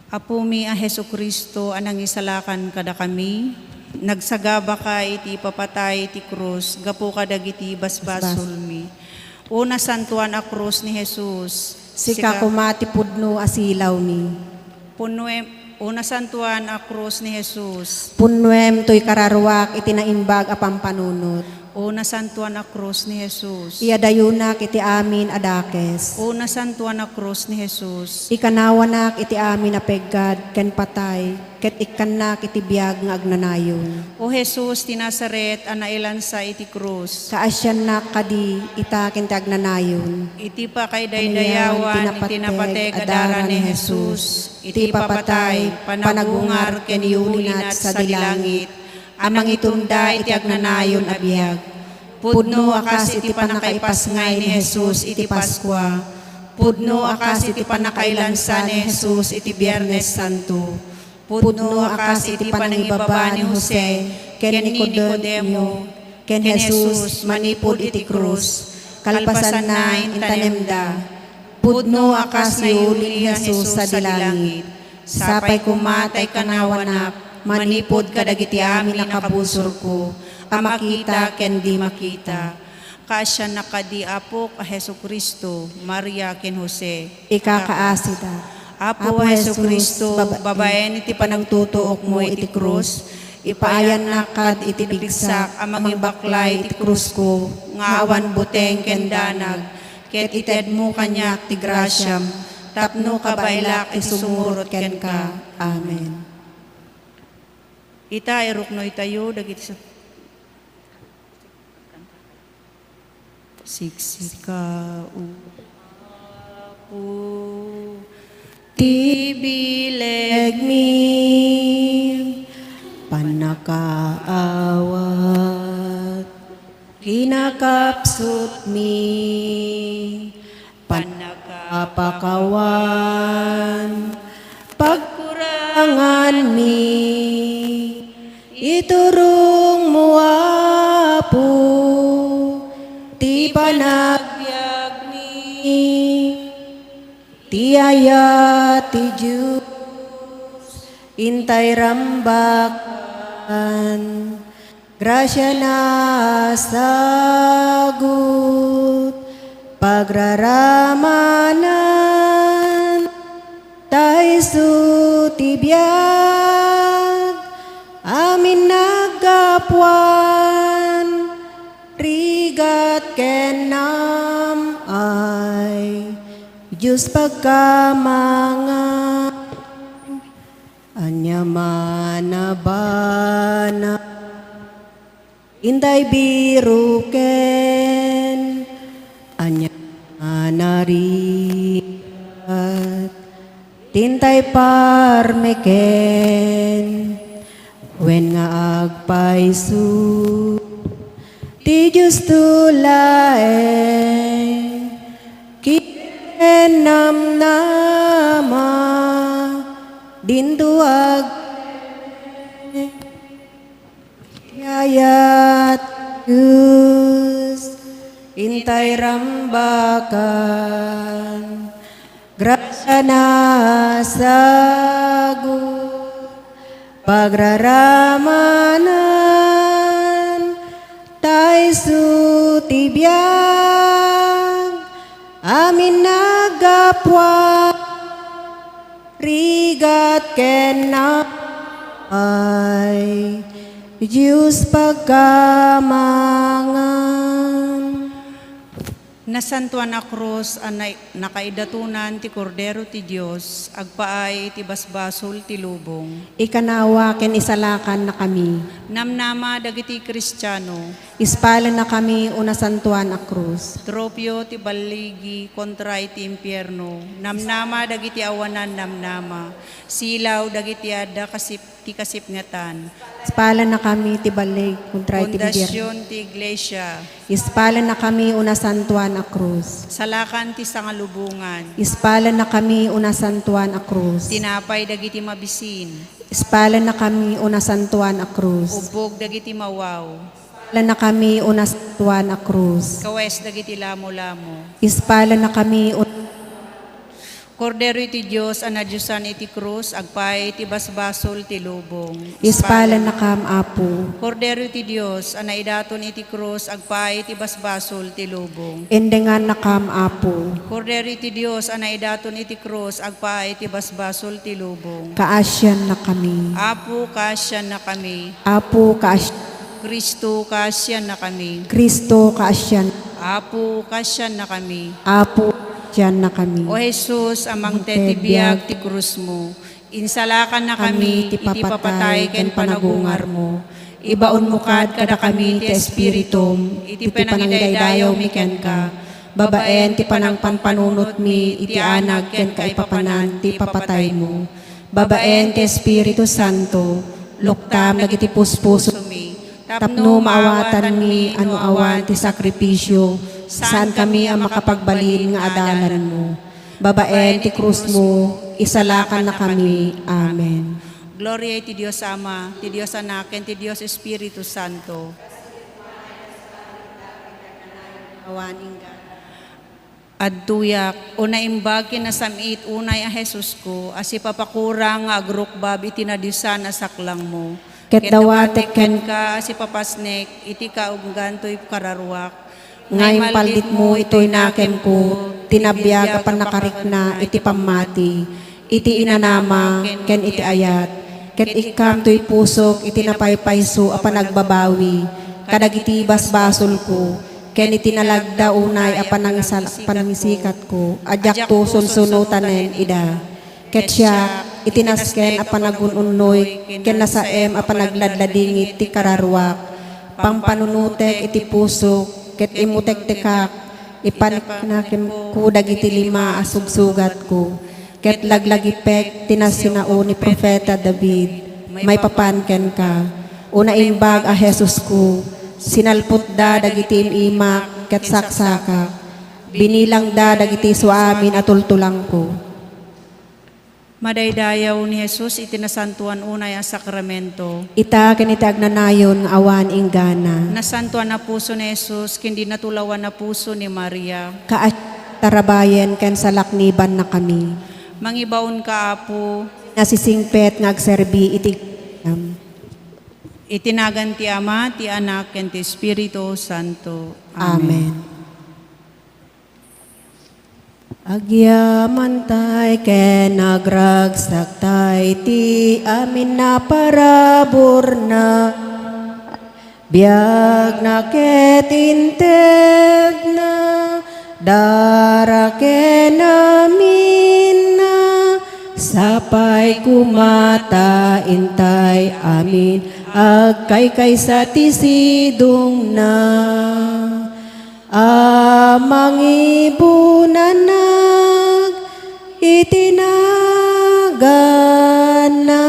Apumi a Hesu Kristo anang isalakan kada kami, nagsagaba ka iti papatay iti krus, gapu kadagiti basbasol mi. Una santuan a krus ni Jesus, Sika kumati pudno asilaw mi. una santuan a krus ni Jesus, Punwem to'y kararwak iti naimbag a pampanunot. una santuan a krus ni Jesus, Iadayunak iti amin adakes. una santuan a krus ni Jesus, Ikanawanak iti amin a peggad ken patay, ket ikkanak iti biag nga agnanayon. O Jesus ti Nazaret a nailansa iti krus, Kaasyanak kadi ita ken ti agnanayon. iti pa kay daydayawan, iti napateg adara ni Jesus, iti papatay, panagungar ken iulinat sa dilangit, amang itunda iti agnanayon a biag. Pudno akas iti panakaipasngay ni Jesus iti Paskwa, pudno akas iti panakailansa ni Jesus iti Biyernes Santo, pudno akas iti panangibaba ni Jose, ken ni Nicodemo, ken Jesus manipod iti krus, kalpasan na intanemda, pudno akas na iuli ni Jesus sa dilangit, sapay kumatay kanawanak, manipod kadagiti amin nakabusor ko, a makita ken di makita. Kasya nakadi apok a Hesu Kristo, Maria ken Jose. Ikakaasita. Apo Hesu Kristo, babaen iti panagtutuok mo iti krus, Ipaayan na kad iti bigsak amang ibaklay iti krus ko, nga awan buteng ken danag, ket ited mo kanyak ti grasyam, tapno kabailak iti sumurot ken ka. Amen. Ita erukno itayo dagiti sa siksika upo tibileg mi panakaawat, kinakapsot mi panakapakawan, pagkurangan mi iturong mo apo, ti panagbiag Iyaya ti Diyos, intay rambakan, grasya na sagut, pagraramanan, tay su tibiyag, amin nagapuan, rigat kenam ay, Diyos pagkamangan, anya manabana, intay biruken, anya manarigat, tintay parmeken, wen nga agpaisu, ti Diyos tulaeng, kenam nama dinduag yayat Diyos intay rambakan grasya na sagut pagraramanan tay su tibiyag amin nagapwa rigat kenam ay Diyos pagkamangan. Nasantuan a krus ang nakaidatunan ti Kordero ti Diyos, agpaay ti basbasol ti lubong. Ikanawa ken isalakan na kami. Namnama dagiti Kristiyano, Ispalan na kami una santuan a krus. tropyo ti baligi kontra iti impyerno. Namnama dagiti awanan namnama. Silaw dagiti ada ti kasipngatan. Ispalan na kami ti balig kontra iti bibir. Pundasyon ti iglesia. Ispalan na kami una santuan a krus. Salakan ti sangalubungan. Ispalan na kami una santuan a krus. Tinapay dagiti mabisin. Ispalan na kami una santuan a krus. Ubog dagiti mawaw. Ispalan na kami una santuan a krus. Kawes dagiti lamo-lamo. Ispalan na kami Kordero iti Diyos, anadyosan iti krus, agpay iti basbasol ti lubong. Ispalan na kam apo. Kordero iti Diyos, anaidaton iti krus, agpay iti basbasol ti lubong. Endengan na kam apo. Kordero iti Diyos, anaidaton iti krus, agpay iti basbasol ti lubong. Kaasyan na kami. Apo, kasyan na kami. Apo kaasyan. Kristo, kasyan na kami. Kristo kaasyan. Apo, kasyan na kami. Apo kaasyan na kami. O Jesus, amang tetibiyag ti krus mo, insalakan na kami, iti papatay ken panagungar mo. Ibaon mo kad kada kami ti espiritum, iti panangidaydayaw mi ken ka. Babaen ti panang panpanunot mi, iti anag ken kaipapanan ti papatay mo. Babaen ti Espiritu Santo, luktam nagiti puspuso mi. Tapno maawatan mi ano awan ti sakripisyo, saan kami ang makapagbalin nga adalan mo. Babaen ti krus mo, isalakan na kami. Amen. Gloria ti Dios Ama, ti Dios Anak, ken ti Dios Espiritu Santo. Awaning ka. Adtuyak, una imbag kinasamit unay a Jesus ko, asi papakurang nga agrukbab iti nadyusan a saklang mo. Ket dawatek ken ka asi papasnek, iti kauggantoy kararwak. ngayong palit mo ito'y naken ko, tinabiyag apan nakarikna iti pamati, iti inanama ken iti ayat, ket ikam to'y pusok iti napaypayso apan nagbabawi, kadagiti basbasol ko, ken iti nalagda unay apan panangisikat ko, adyak to sunsunutanen ida. Ket siya, itinasken apan nagununoy, ken nasaem apan nagladladingit ti kararwak, pangpanunutek iti pusok, ket imutek-tekak, ipanaknakem ko dagiti lima asugsugat ko, ket laglagipek tinasinao ni Propeta David, may papanken ka, una imbag a Jesus ko, sinalpot da dagiti imak, ket saksaka, binilang da dagiti suamin atultulang ko. Madaydayaw ni Jesus itinasantuan unay ang sakramento. Ita kinitag na nayon nga awan inggana. Nasantuan na puso ni Jesus, kindi natulawan na puso ni Maria. Kaasyan tarabayen ken salakniban na kami. Mangibawon ka, Apo, Nasisingpet ngagserbi iti itinagan ti Ama, ti Anak, ken ti Espiritu Santo. Amen. Agyaman tay ken nagragsak tay ti amin na parabor na biag na ket integ na dara ken amin na sapay kumata intay amin agkay sa tisidong na amang ibunanag itinagan na.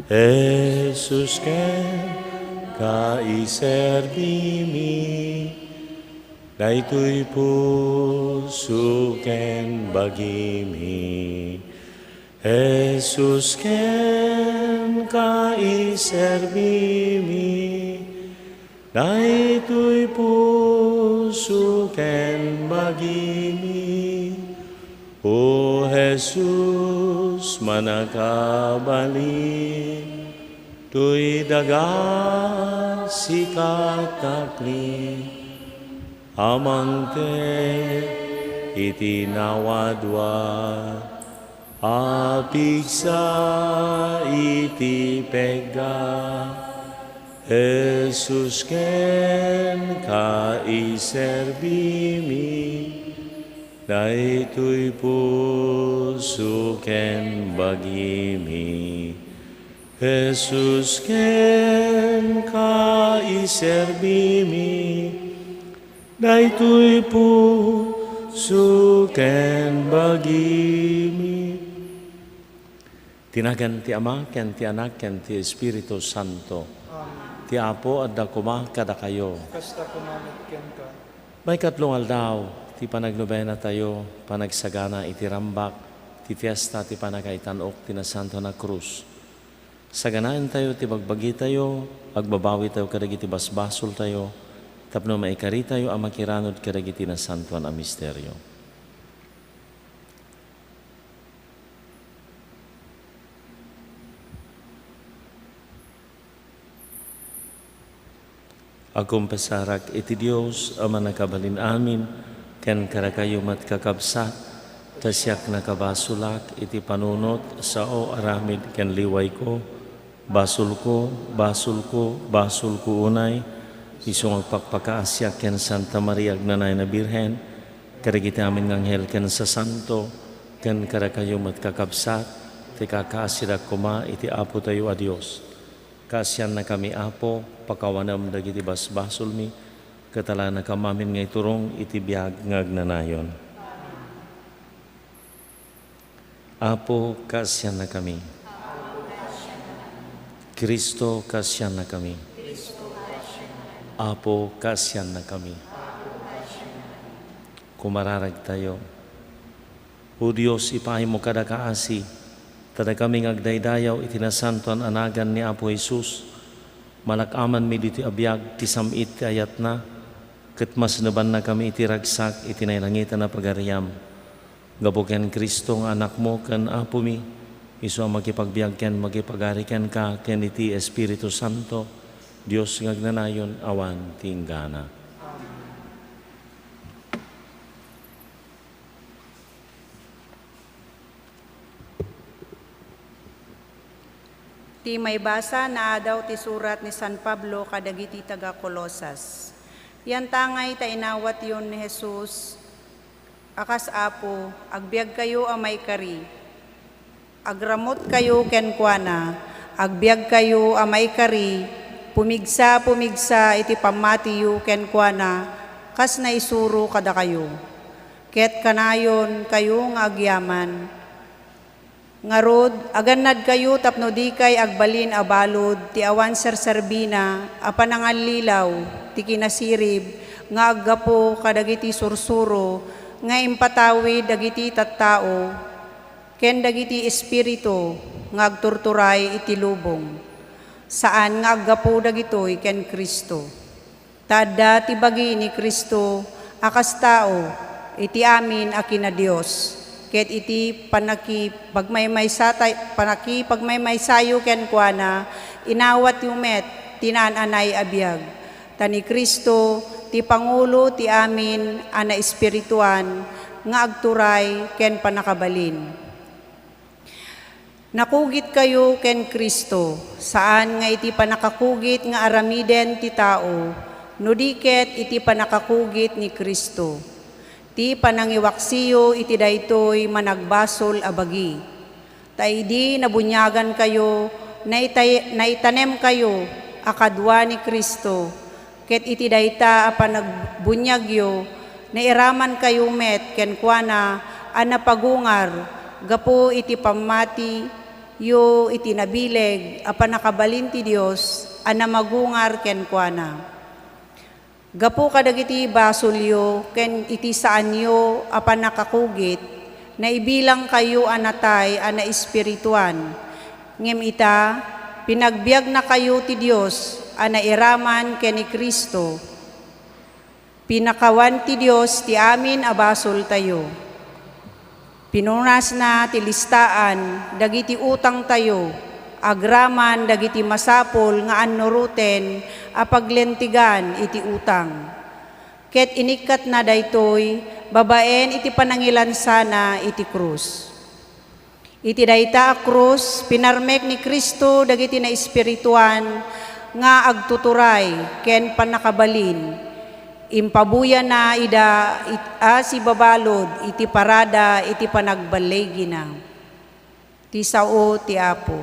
Jesus ken kaiserbimi, daytoy puso ken bagimi. Jesus ken kaiserbimi, daytoy puso ken bagimi. O Jesus manakabali, tuy daga sikatakli, amante itinawadwa, apigsa iti pegga. Jesus ken kaiserbimi, daytoy puso ken bagimi. Jesus ken kaiserbimi, daytoy puso ken bagimi. Tinagan ti Ama ken ti Anak ken ti Espiritu Santo. Ti Apo adda kuma kada kayo. Kasta kumamit ken ka. May katlong aldaw, ti panagnobena tayo, panagsagana iti rambak, ti fiesta ti panagaitanok, ti nasanto na krus. Saganain tayo, ti bagbagi tayo, agbabawi tayo kadagiti basbasol tayo, tapno maikari tayo ang makiranod kadagiti nasanto na misteryo. Agkumpesarak iti Diyos, Ama nakabalin amin, ken karakayo mat kakabsat, tasyak nakabasulak iti panunot sao aramid ken liway ko, basul ko unay, isong agpakpakaasyak ken Santa Maria Agnanay na Birhen, karagiti amin ng anghel ken sa santo, ken karakayo mat kakabsat, ti kakaasirak kuma iti Apo tayo a Diyos. Kasyan na kami Apo, pakawanam dagiti basbasol mi, katala na kamamin nga iturong iti biyag nga agnanayon. Apo, kasyan na kami. Kristo, kasyan na kami. Apo, kasyan na kami. Kumararag tayo. O Diyos, ipahay mo kada kaasi, tada kaming agdaydayaw itinasantuan anagan ni Apo Jesus, malakaman mi dito abiyag ti samit ti ayat na, ket masneban na kami iti ragsak iti nailangitan na pagariam. Gabuken Kristo nga anak mo ken Apo mi, isu ang magipagbiag ken magipagari ken ka ken iti Espiritu Santo, Dios nga agnanayon awan tinggana. Ti may basa na daw ti surat ni San Pablo kadagiti taga Colosas. Yan tangay ta inawat yon ni Jesus, akas Apo, agbiag kayo a may kari. Agramot kayo ken kuana, agbiag kayo a may kari, pumigsa iti pamatiyo ken kuana, kas na isuro kada kayo. Ket kanayon kayo nga agyaman. Ngarod, aganad kayo tapno di kay agbalin abalod, ti awan serserbina, apanangallilaw, ti kinasirib, nga aggapo kadagiti sursuro, nga impatawi dagiti tattao, ken dagiti espiritu, nga agturturay iti lubong. Saan nga aggapo dagitoy ken Kristo. Tada ti bagi ni Kristo, akas tao, iti amin akina Dios. Ket iti panakipagmaymaysayo ken kuana, inawat yumet tinananay abiyag. Tani Kristo, ti Pangulo ti amin, ana espirituan, nga agturay ken panakabalin. Nakugit kayo ken Kristo, saan nga iti panakakugit nga aramiden ti tao, nudiket iti panakakugit ni Kristo. Ti panangiwaksiyo iti daytoy managbasol abagi. Taidi nabunyagan kayo, naitanem kayo, akadwa ni Kristo. Ket iti dayta apan nagbunyagyo, nairaman kayo met ken kuana, anapagungar, gapo iti pamati, yu itinabileg, apan nakabalin ti Diyos, ana magungar ken kuana. Gapu kadagiti basulyo, ken iti saan yu, apan nakakugit, na ibilang kayo anatay, ana espirituan. Ngem ita, pinagbiag na kayo ti Diyos, ana iraman ken ni Kristo. Pinakawan ti Diyos ti amin abasol tayo. Pinunas na ti listaan, dagiti utang tayo, agraman dagiti masapol nga anuruten, apaglentigan iti utang. Ket inikat na daytoy, babaen iti panangilan sana iti krus. Iti dayta a krus, pinarmek ni Kristo dagiti na espirituan nga agtuturay ken panakabalin. Impabuya na ida si babalod iti parada iti panagbalegi na. Ti sao ti Apo.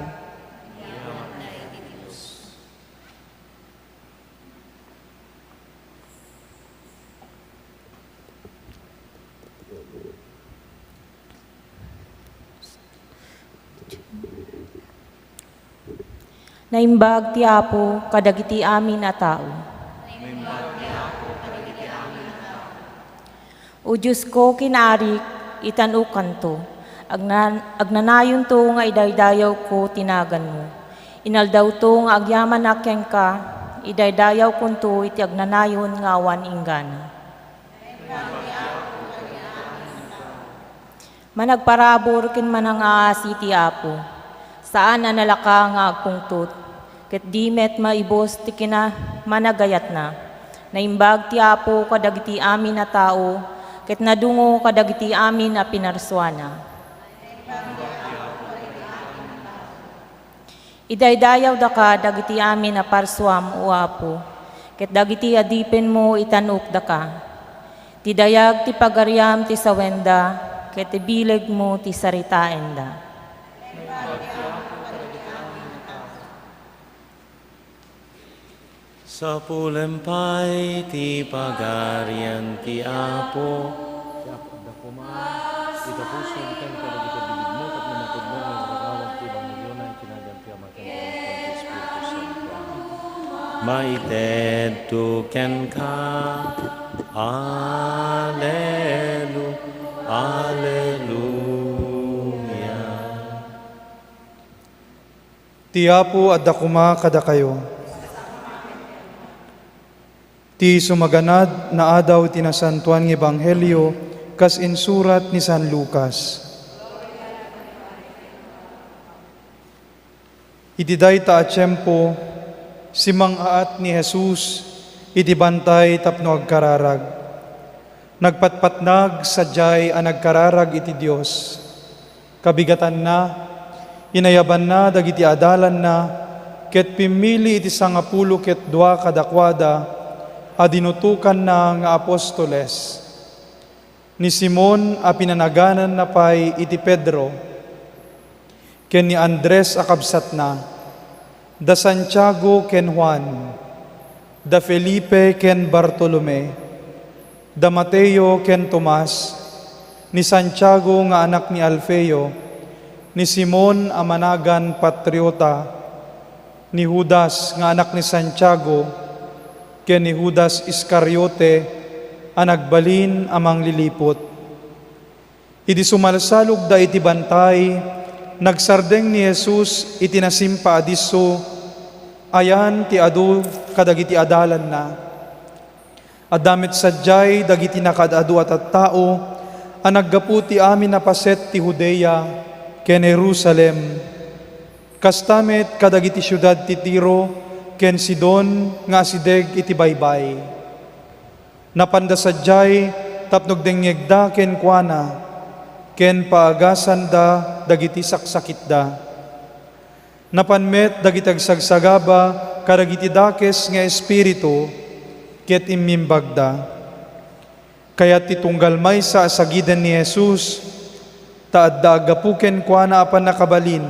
Naimbag ti Apo kadagiti amin a tao. O Diyos ko kinarik, itanukan to. Agnanayon to nga idaydayaw ko tinagan mo. Inaldaw to nga agyaman akyang ka, idaydayaw kun to iti agnanayon nga awan inggana. Managparabor ken manangaasi ti Apo. Saan na nalaka nga agpungtot, ket di met maibos ti kina managayat na. Naimbag ti Apo kadagiti amin na tao, ket nadungo kadagiti amin a pinarsuana. Idaydayaw da ka dagiti amin a parsuam o Apo, ket dagiti adipen mo itanuk da ka. Tidayag ti pagaryam ti sawenda, ket ibileg mo ti saritaen da. Sa pulempay ti pagarian ti Apo. Ti Apo dakuma, ita puso ikan ka dagiti bibig mo ket namatod mo nga ragawan ti Ebanghelyo na itinagan ti Ama ken ti Espiritu Santo. Maited tu ken ka. Alleluia. Ti Apo adda kuma kada kayo. Ti sumaganad na adaw tinasantuan ng Ebanghelyo kas insurat ni San Lucas. Iti dayta a tiyempo, simang-aat ni Jesus, iti bantay tapno agkararag. Nagpatpatnag sadyay a nagkararag iti Dios. Kabigatan na, inayaban na, dagiti adalan na, ket pimili iti 12 ket 2 kadakwada, adinutukan na nga apostoles. Ni Simon a pinanaganan na pay iti Pedro, ken ni Andres a kabsat na, da Santiago ken Juan, da Felipe ken Bartolome, da Mateo ken Tomas, ni Santiago nga anak ni Alfeo, ni Simon a managan patriota, ni Judas nga anak ni Santiago, ken ni Judas Iscariote, a nagbalin amang lilipot. Iti sumalsalog da iti bantay, nagsardeng ni Jesus iti nasimpa adiso, ayan ti adu kadagiti adalan na. Adamit sadyay dagiti nakadadu at tao, a naggapu ti amin na paset ti Judea, ken Jerusalem. Kastamet kadagiti syudad ti Tiro, ken Sidon nga sideg iti baybay. Napandasadyay tapnog dengegda ken kuana, ken paagasan da dagiti saksakit da. Napanmet dagiti agsagsagaba kadagiti dakes nga espiritu, ket immimbag da. Kaya't titunggal may sa asagidan ni Jesus, taadda agapuken kuana apan nakabalin,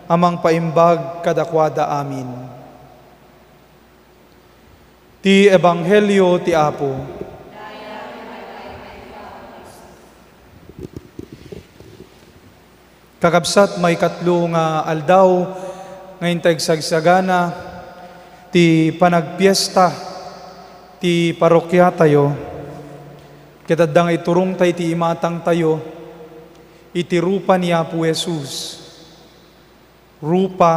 amang paimbag kadakwada amin. Ti Ebanghelyo ti Apo. Kakabsat may katlo nga aldaw ngayon tagsagsagana ti panagpiesta ti parokya tayo. Kitadang iturong tayo ti imatang tayo iti rupa ni Apo Jesus. Rupa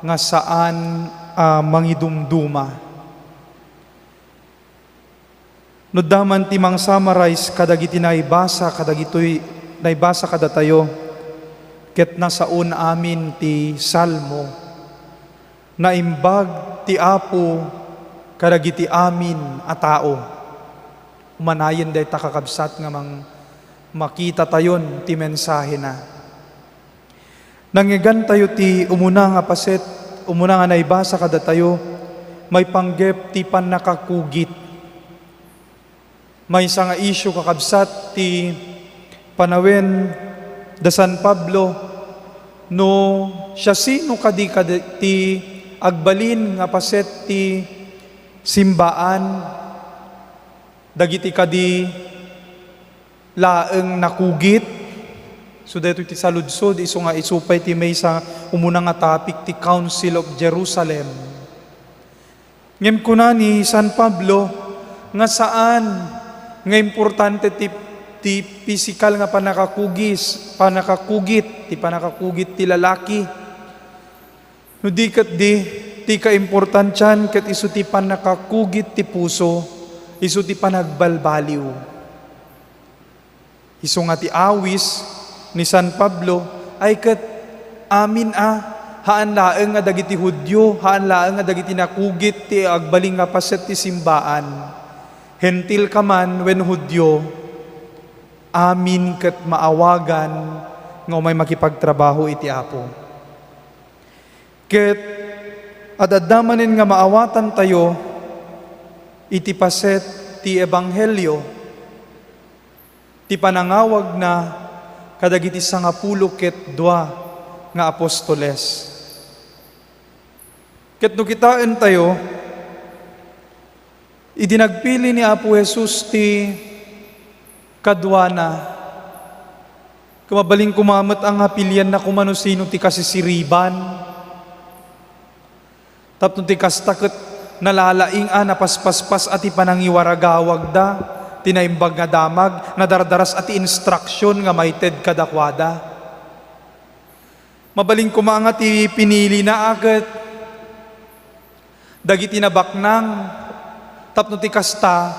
nga saan mangidumduma. No daman ti mang summarize kadagiti naibasa kada tayo ket nasaon amin ti salmo na imbag ti Apo kadagiti amin a tao. Umanayen day takakabsat nga makita tayon ti mensahe na. Nangyigan tayo ti umuna nga paset, umuna nga naibasa kada tayo, may panggep ti panakakugit. May isa nga issue kakabsat ti panawen da San Pablo no siya sino kadi ti agbalin nga paset ti simbaan dagiti kadi laeng nakugit. So dito ti saludsod iso nga isupay ti may sa umuna nga topic ti Council of Jerusalem. Ngem kuna ni San Pablo nga saan nga importante ti physical nga panakakugit ti lalaki. No di kat ti kaimportantyan kat iso ti panakakugit ti puso, iso ti panagbalbaliw. Iso nga ti awis ni San Pablo ay kat amin haan laeng nga dagiti Hudyo, haan laeng nga dagiti nakugit ti agbaling nga paset ti simbaan. Hentil ka man wen Hudyo, amin ket maawagan nga may makipagtrabaho iti Apo. Ket adadamanen nga maawatan tayo iti paset ti ebanghelyo ti panangawag na kadagiti 12 nga apostoles. Ket no kitaan tayo idinagpili ni Apo Jesus ti kadwana. Kumabaling kumamot ang hapilyan na kumano sino ti kasisiriban. Tapno ti kastakot nalalaing napaspaspas at ipanangiwaragawag da, tinaimbag nga damag, nadardaras at instruction nga maited kadakwada. Mabaling kumanga ti pinili na agad, dagiti nabaknang, tapno ti kasta,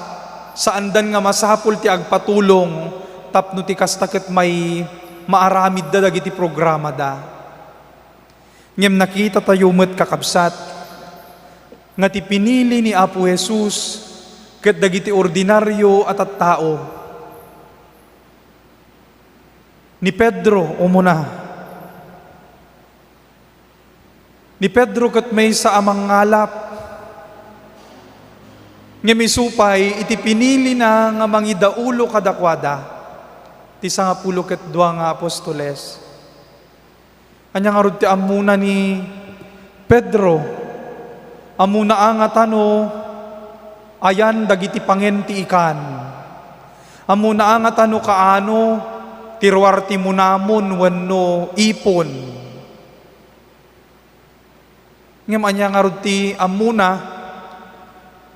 saandan nga masapul ti agpatulong, tapno ti kasta ket may maaramid da dagiti programa da. Ngem nakita tayo met kakabsat, nga ti pinili ni Apo Jesus, ket dagiti ordinaryo at tao. Ni Pedro, umuna. Ni Pedro ket may sa amang ngalap, nga misupay, iti pinili na nga mangidaulo kadakwada, ti 12 nga apostoles. Anya nga rod ti amuna ni Pedro, amuna nga tano, ayan dagiti pangen ti ikan. Amuna nga tano kaano, tirwar ti munamon wenno ipon. Ngem anya nga rod ti amuna,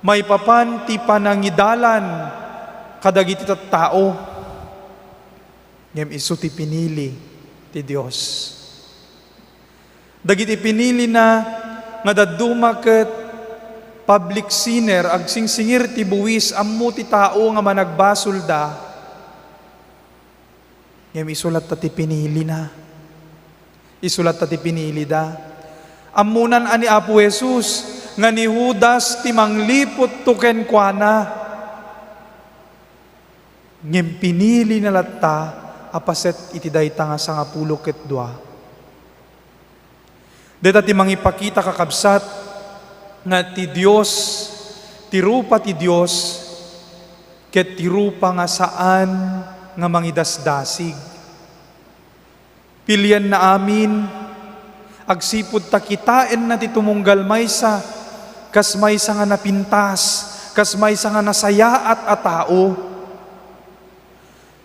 may papan ti panangidalan kadagiti tao. Ngem isu ti pinili ti Dios. Dagiti pinili na nga daduma ket public sinner agsingsingir ti buwis ammo ti tao nga managbasol da. Ngem isulat ta ti pinili na. Isulat ta ti pinili da. Ammunan ani Apo Jesus nga ni Judas ti manglipot tuken kuana. Ngem pinili na latta apaset iti dayta nga 12. Deta ti mangipakita kakabsat nga ti Dios, ti rupa ti Dios, ket ti rupa nga saan nga mangidasdasig. Pilyan na amin, agsipud ta kitain na ti tumunggal maysa, kas maysa nga napintas, kas maysa nga nasayaat a tao.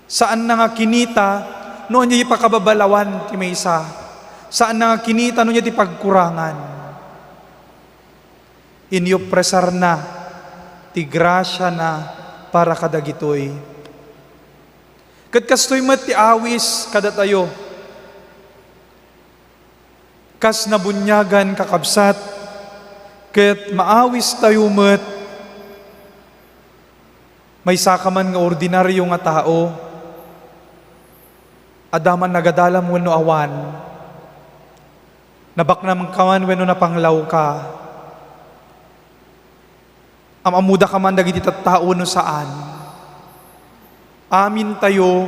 Saan na nga kinita, noon niya ipakababalawan ti maysa. Saan na kinita no niya ti pagkurangan. Inyo presar na ti grasya na para kadagitoy. Kat kastoy met ti awis kada tayo. Kas nabunyagan kakabsat, ket maawis tayo met, may sakaman nga ordinaryo nga tao, adaman nagadalam wenno awan, nabak naman kaman wenno napanglaw ka, amamuda ka man dagiti tattao no saan, amin tayo,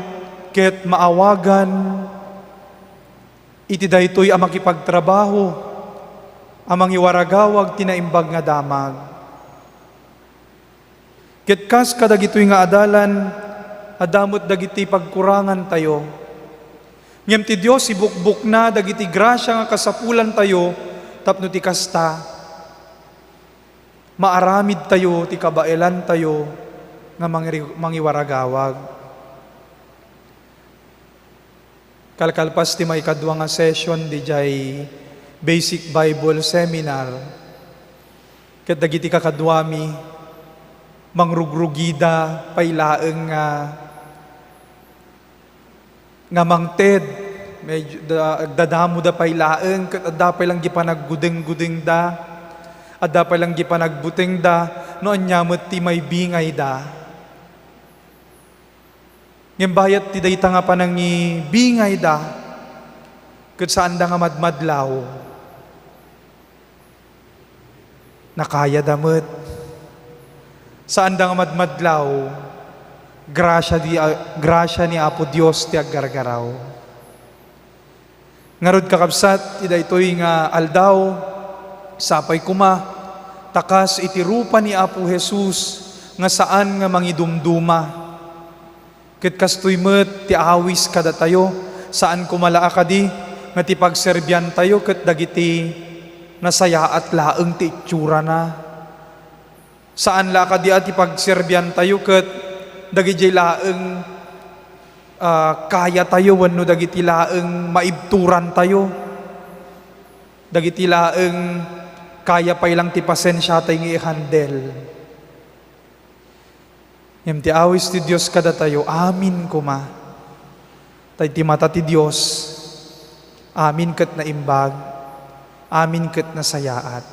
ket maawagan, iti daytoy amang ipagtrabaho, amang iwaragawag tinaimbag nga damag. Ket kas kadagitoy nga adalan, adamot dagiti pagkurangan tayo. Ngem ti Dios ibukbuk na dagiti grasya nga kasapulan tayo, tapno ti kasta, maaramid tayo, ti kabaelan tayo, nga mangiwaragawag. Kalkalpas ti may kadwa nga session di jay Basic Bible Seminar. Ket dagiti kakadwami mangrugrugida pailaeng nga mangted medyo dadamo da pailaeng ket adda pay lang gipanaggudeng-gudeng da. Adda pay lang gipanagbuteng da noon nyamot ti may bingay da. Ngem bayat ti dayta nga panangi bingay da, ket saan da nga madmadlaw, nakaya damet. Saan da nga madmadlaw, grasya ni Apo Dios ti aggargaraw. Ngarud kakabsat, ti daytoy nga aldaw, sapay kuma, takas iti rupa ni Apo Jesus, nga saan nga mangidumduma. Ket kastoy met ti awis kada tayo, saan kumalaa kadi, nga ti pagserbyan tayo, ket dagiti nasaya at laeng ti itsura na. Saan la kadi at ti pagserbyan tayo, ket dagiti laeng kaya tayo, wenno dagiti laeng maibturan tayo. Dagiti laeng kaya pay lang ti pasensya tayo nga i-handle. Ngem ti awis ti Dios kada tayo, amin kuma. Tay ti mata ti Dios, amin ket na imbag, amin ket na sayaat.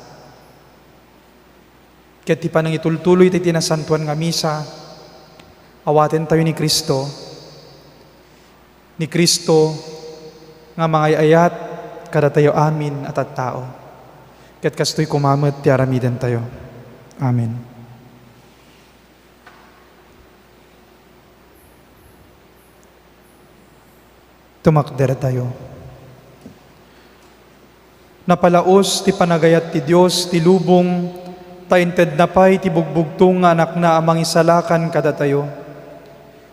Ket ti panangitultuloy ti tinasantuan nga misa, awaten tayo ni Kristo. Ni Kristo nga mangayayat kada tayo amin at tao. Ket kastoy kumamet ti aramiden tayo. Amen. Tumakder tayo. Napalaos ti panagayat ti Dios, ti lubong, tainted na pay ti bugbugtong nga anak na amang isalakan kada tayo.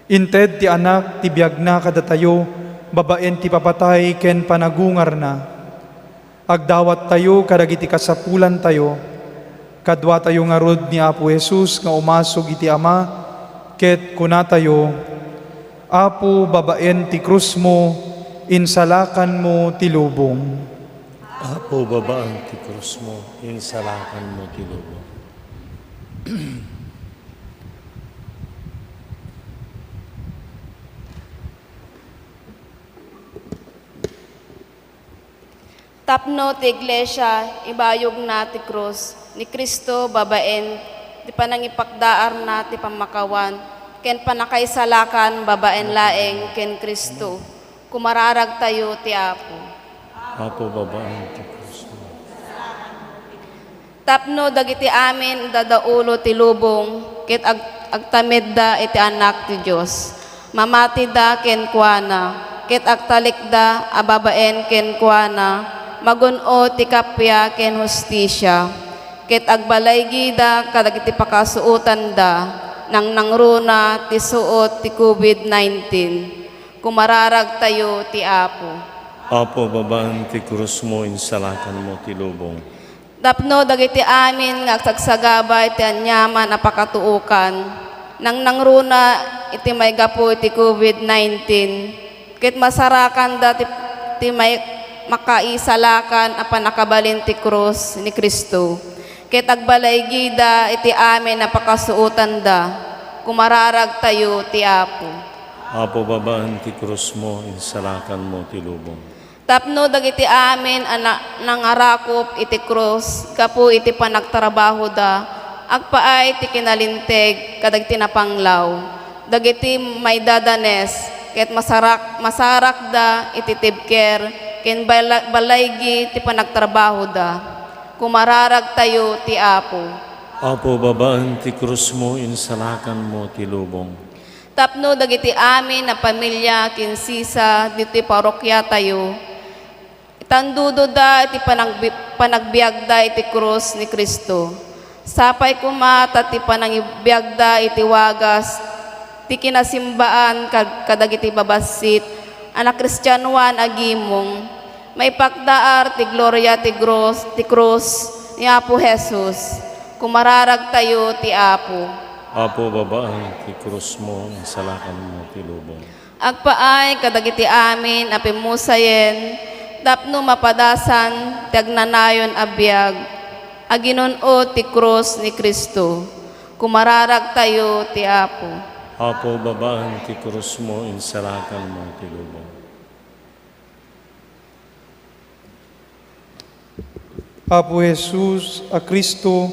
Inted ti anak ti biag na kada tayo, babaen ti papatay ken panagungar na. Agdawat tayo kadagiti kasapulan tayo, kadwa tayo nga rod ni Apo Jesus nga umasog iti Ama, ket kuna tayo, Apo, babaen ti krus mo, insalakan mo ti lubong. Apo, babaan ti krus mo, insalakan mo ti lubong. Tapno ti iglesia, ibayog na ti krus, ni Kristo babaen, ti panangipakdaar na ti pamakawan, ken panakaisalakan babaen laeng ken Kristo, kumararag tayo ti Apo. Apo, babaan ti krus mo. Tapno dagiti amin dadaulo ti lubong, ket agtamid da iti anak ti Dios. Mamati da ken kuana, ket agtalik da ababaen ken kuana, magun-o ti kapya ken hustisya, ket agbalaygi da kadagiti pakasuotan da, nang nangruna ti suot ti COVID-19. Kumararag tayo ti Apo. Apo, babaan ti krus mo, insalakan mo ti lubong. Tapno dagiti amin nga agsagsagabay ti anyaman a pakatuukan, nang nangruna iti may gapo iti COVID-19, ket masarakan da ti may makaisalakan apan nakabalin ti krus ni Kristo. Ket agbalaygi da iti amin napakasuotan da, kumararag tayo ti Apo. Apo babaan ti krus mo, insalakan mo ti lubong. Tapno dagiti amin nangarakop iti krus, kapu iti panagtrabaho da, agpaay ti kinalinteg kadag tinapanglaw. Dagiti may dadanes, ket masarak da iti tibker, ken balaygi ti panagtrabaho da. Kumararag tayo ti Apo. Apo babaan ti krus mo, insalakan mo ti lubong. Tapno dagiti amin na pamilya kinsisa diti parokya tayo. Itandudo da iti panagbiag da iti krus ni Kristo. Sapay kumata ti panagbiag da iti wagas ti kinasimbaan kadagiti babasit anak Kristyanuan agimong. May pakdaar ti gloria ti krus ni Apo Jesus. Kumararag tayo ti Apo. Apo babaan ti krus mo, insalakan mo ti lubong. Agpaay kadagiti amin apimusayen, tapno mapadasan ti agnanayon abiyag, aginuno ti krus ni Kristo. Kumararag tayo ti Apo. Apo babaan ti krus mo, insalakan mo ti lubong. Apo Jesus, a Kristo,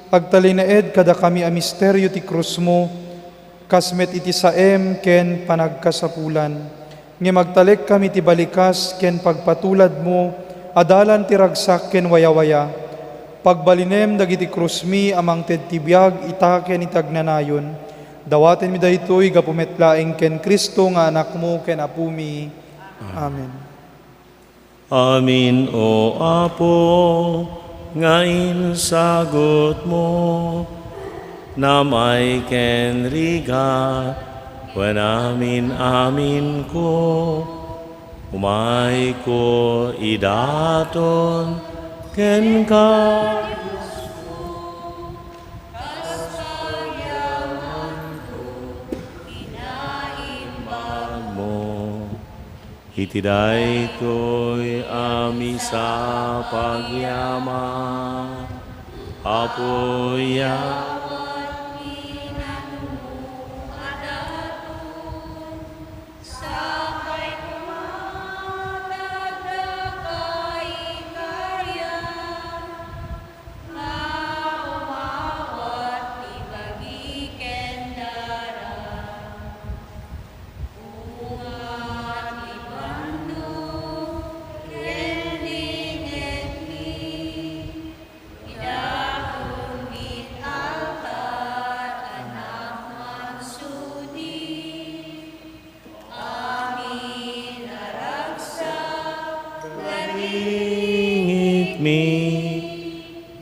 agtalinaed kada kami a misteryo ti krus mo, kasmet iti saem ken panagkasapulan. Nga magtalek kami ti balikas ken pagpatulad mo, adalan ti ragsak ken wayawaya. Pagbalinem dagiti krus mi amang ted ti biag ita ken itagnanayon. Dawaten mi daytoy gapumetlaeng ken Kristo nga anak mo ken apo mi. Amen. Amin o Apo, ngayon sagot mo, na may kenriga, wen amin ko, umay ko idaton, ken ka. Iti daytoy ami sa pagyaman, apoya.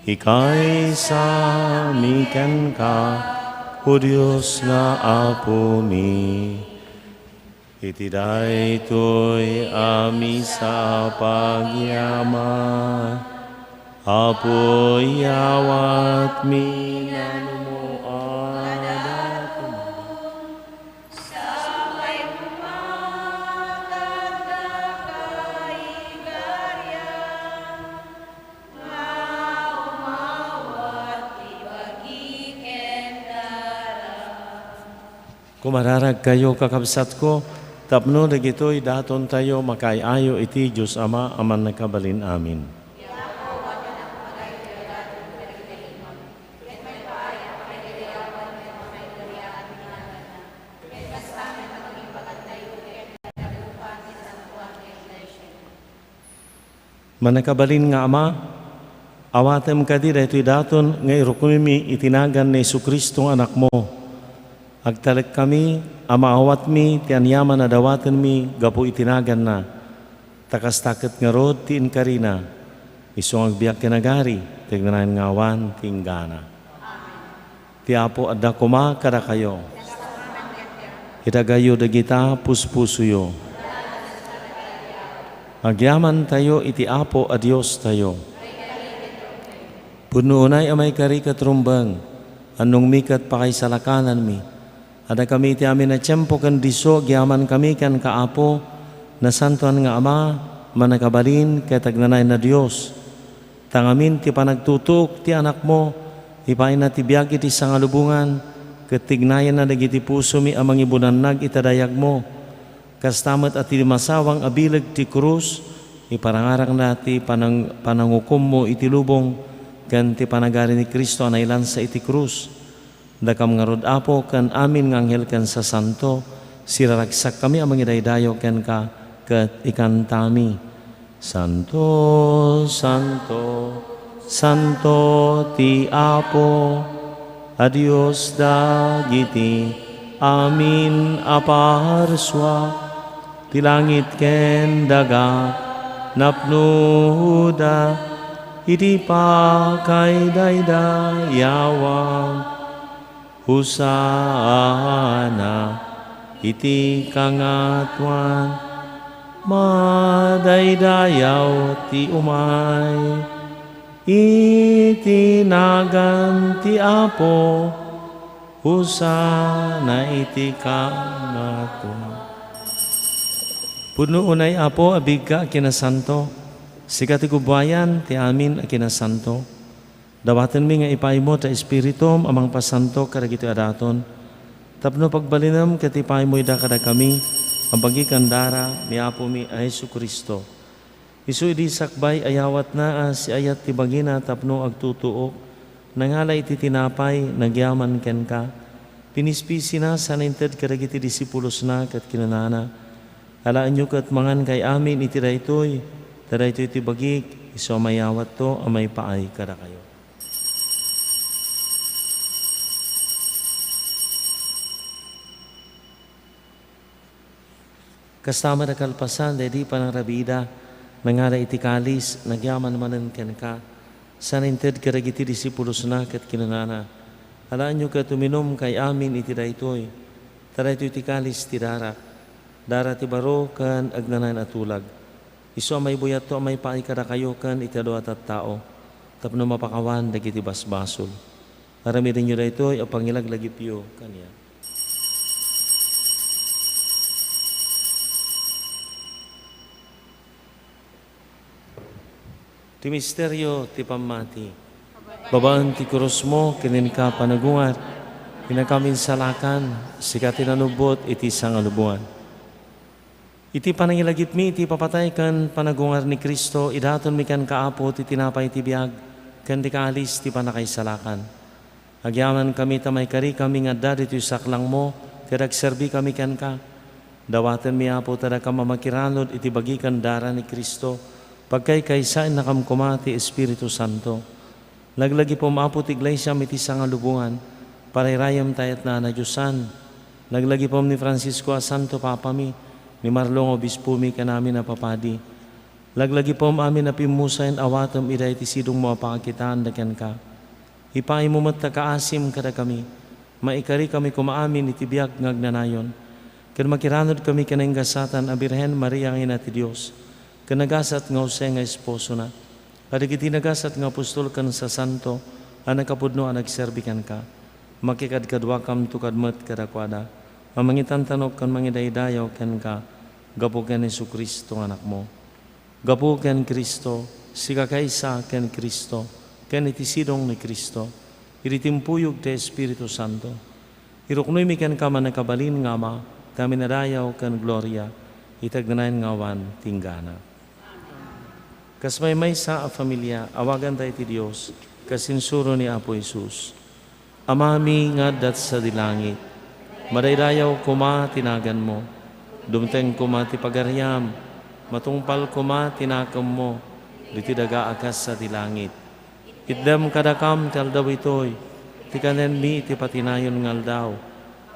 Ika'y samikan ka, O Diyos na Apo mi. Iti daytoy ami sa pagyaman, Apo yawat mi nanumuan ato. Kumararag kayo kakabsat ko, tapno dagitoy daton tayo makayayo iti Diyos Ama aman nakabalin amin. Manakabalin nga Ama, awatem kadi daytoy daton nga irukumimi itinagan ni Jesu-Kristo anak mo. Agtalek kami, amaawat mi, ti anyaman na dawaten mi, gapu itinagan na. Takas-taket nga rod, ti inkarina. Isong agbiyak kinagari, tignanan ngawan, tinggana. Ti Apo adda kuma kada kayo. Itagayo dagita, puspusuyo. Agyaman tayo, iti Apo a Diyos tayo. Pununay amay kari katrumbang, anong mikat pa kay salakanan mi. Ada kami ti amin na tiyempo kan diso, gyaman kami kan kaapo, nasantuan nga Ama, manakabalin kay tagnanay na Dios. Tangamin ti panagtutok ti anak mo, ipain na ti biyag iti sangalubungan, katignayan na dagiti puso mi amang ibunannag itadayag mo. Kastamat at ti masawang abilag ti krus, iparangarang na ti panangukom mo iti lubong, kan ti panagari ni Kristo anailan sa iti krus. Dakam nga rod Apo, kan amin nga anghel kan sa santo, siraragsak kami amang idaydayo ken ka, ket ikantami. Santo, Santo, Santo ti Apo, adios dagiti amin aparswa, ti langit ken daga napnuda, iti pakay daydayawang, husana iti kangatuan, madaydayaw ti umay, itinagan ti Apo, husana iti kangatuan. Puno unay Apo, abig ka kinasanto, sikat ti kubayan ti amin a kinasanto. Dawatan mi nga ipay mo ta espiritum amang pasanto karagito adaton. Tapno pagbalinam katipay mo ida kada kami, ang pagikandara ni Apo mi a Jesu Kristo. Isu idi sakbay ayawat na si ayat ti bagina tapno agtutuok, nangalay ti tinapay, nagyaman ken ka. Pinispisi na saninted karagiti disipulos na kat kinanana. Alaan nyo kat mangan kay amin iti daytoy, daytoy ti bagik, iso mayawat to amay paay kada kayo. Kasama na kalpasan, dedi pa ng rabida, nangara iti kalis, nagyaman manan ken ka, saninted karagiti disipulos na kat kinanana. Alaan nyo kat uminom kay amin iti daytoy, daytoy ti kalis ti darak, dara ti baro kan agnanan atulag. Isu amay buyat to amay paay kada kayo kan iti adu at tao, tapno mapakawan dagiti basbasol. Aramirin nyo daytoy o pangilaglagipyo kanya. Ti misteryo ti pamati. Babaan ti krus mo, kinin ka panagungar, kinakamin salakan, sikatin anubot, iti sangalubungan. Iti panangilagip mi, iti papatay kan panagungar ni Kristo, idaton mi kan kaapot, iti tinapay ti biyag, kan di kaalis ti panakaisalakan. Agyaman kami tamay kari, kami nga dad iti saklang mo, kadag serbi kami kan ka. Dawatan mi apo tada ka mamakiranod, iti bagikan dara ni Kristo, pagkay kaysain nakamkumati Espiritu Santo. Laglagi po maapot iglesia miti sangalubungan, parayrayam tayat na Diyosan. Laglagi po ni Francisco a Santo Papa mi, ni Marlong Obispo mi kanamin na papadi. Laglagi po amin na pimusayin awatom iday ti sidong mo apakitaan daken ka. Ipay mo matakaasim kada kami, maikari kami kumaamin iti biyak ngagnanayon. Ken makiranod kami kanang gasatan a Birhen Maria ang ina ti Dios. Kanagasat nga Jose nga esposo na. Kadagiti nagasat nga apostol kan sa santo, anak kapudno ang nagserbikan ka. Makikadkadwakam tukadmet kadakwada. Mamangitan tanok kan mangidaydayaw ken ka. Gapo ken Jesu Kristo anak mo. Gapo ken Kristo, siga kaysa ken Kristo, ken iti sidong ni Kristo. Iritimpuyog te Espiritu Santo. Iruknoy mi ken ka manakabalin nga ma, kami nadayaw ken gloria, itagnanayan ngawan tinggana. Kas may sa a familia, awagan tayo ti Diyos, kasinsuro ni Apo Jesus. Amami nga dat sa dilangit, madaydayaw kuma tinagan mo, dumteng kuma ti pagaryam, matungpal kuma tinakam mo, diti daga akas sa dilangit. Itdam kadakam ti aldaw itoy, ti kanen mi ti patinayon ng aldaw,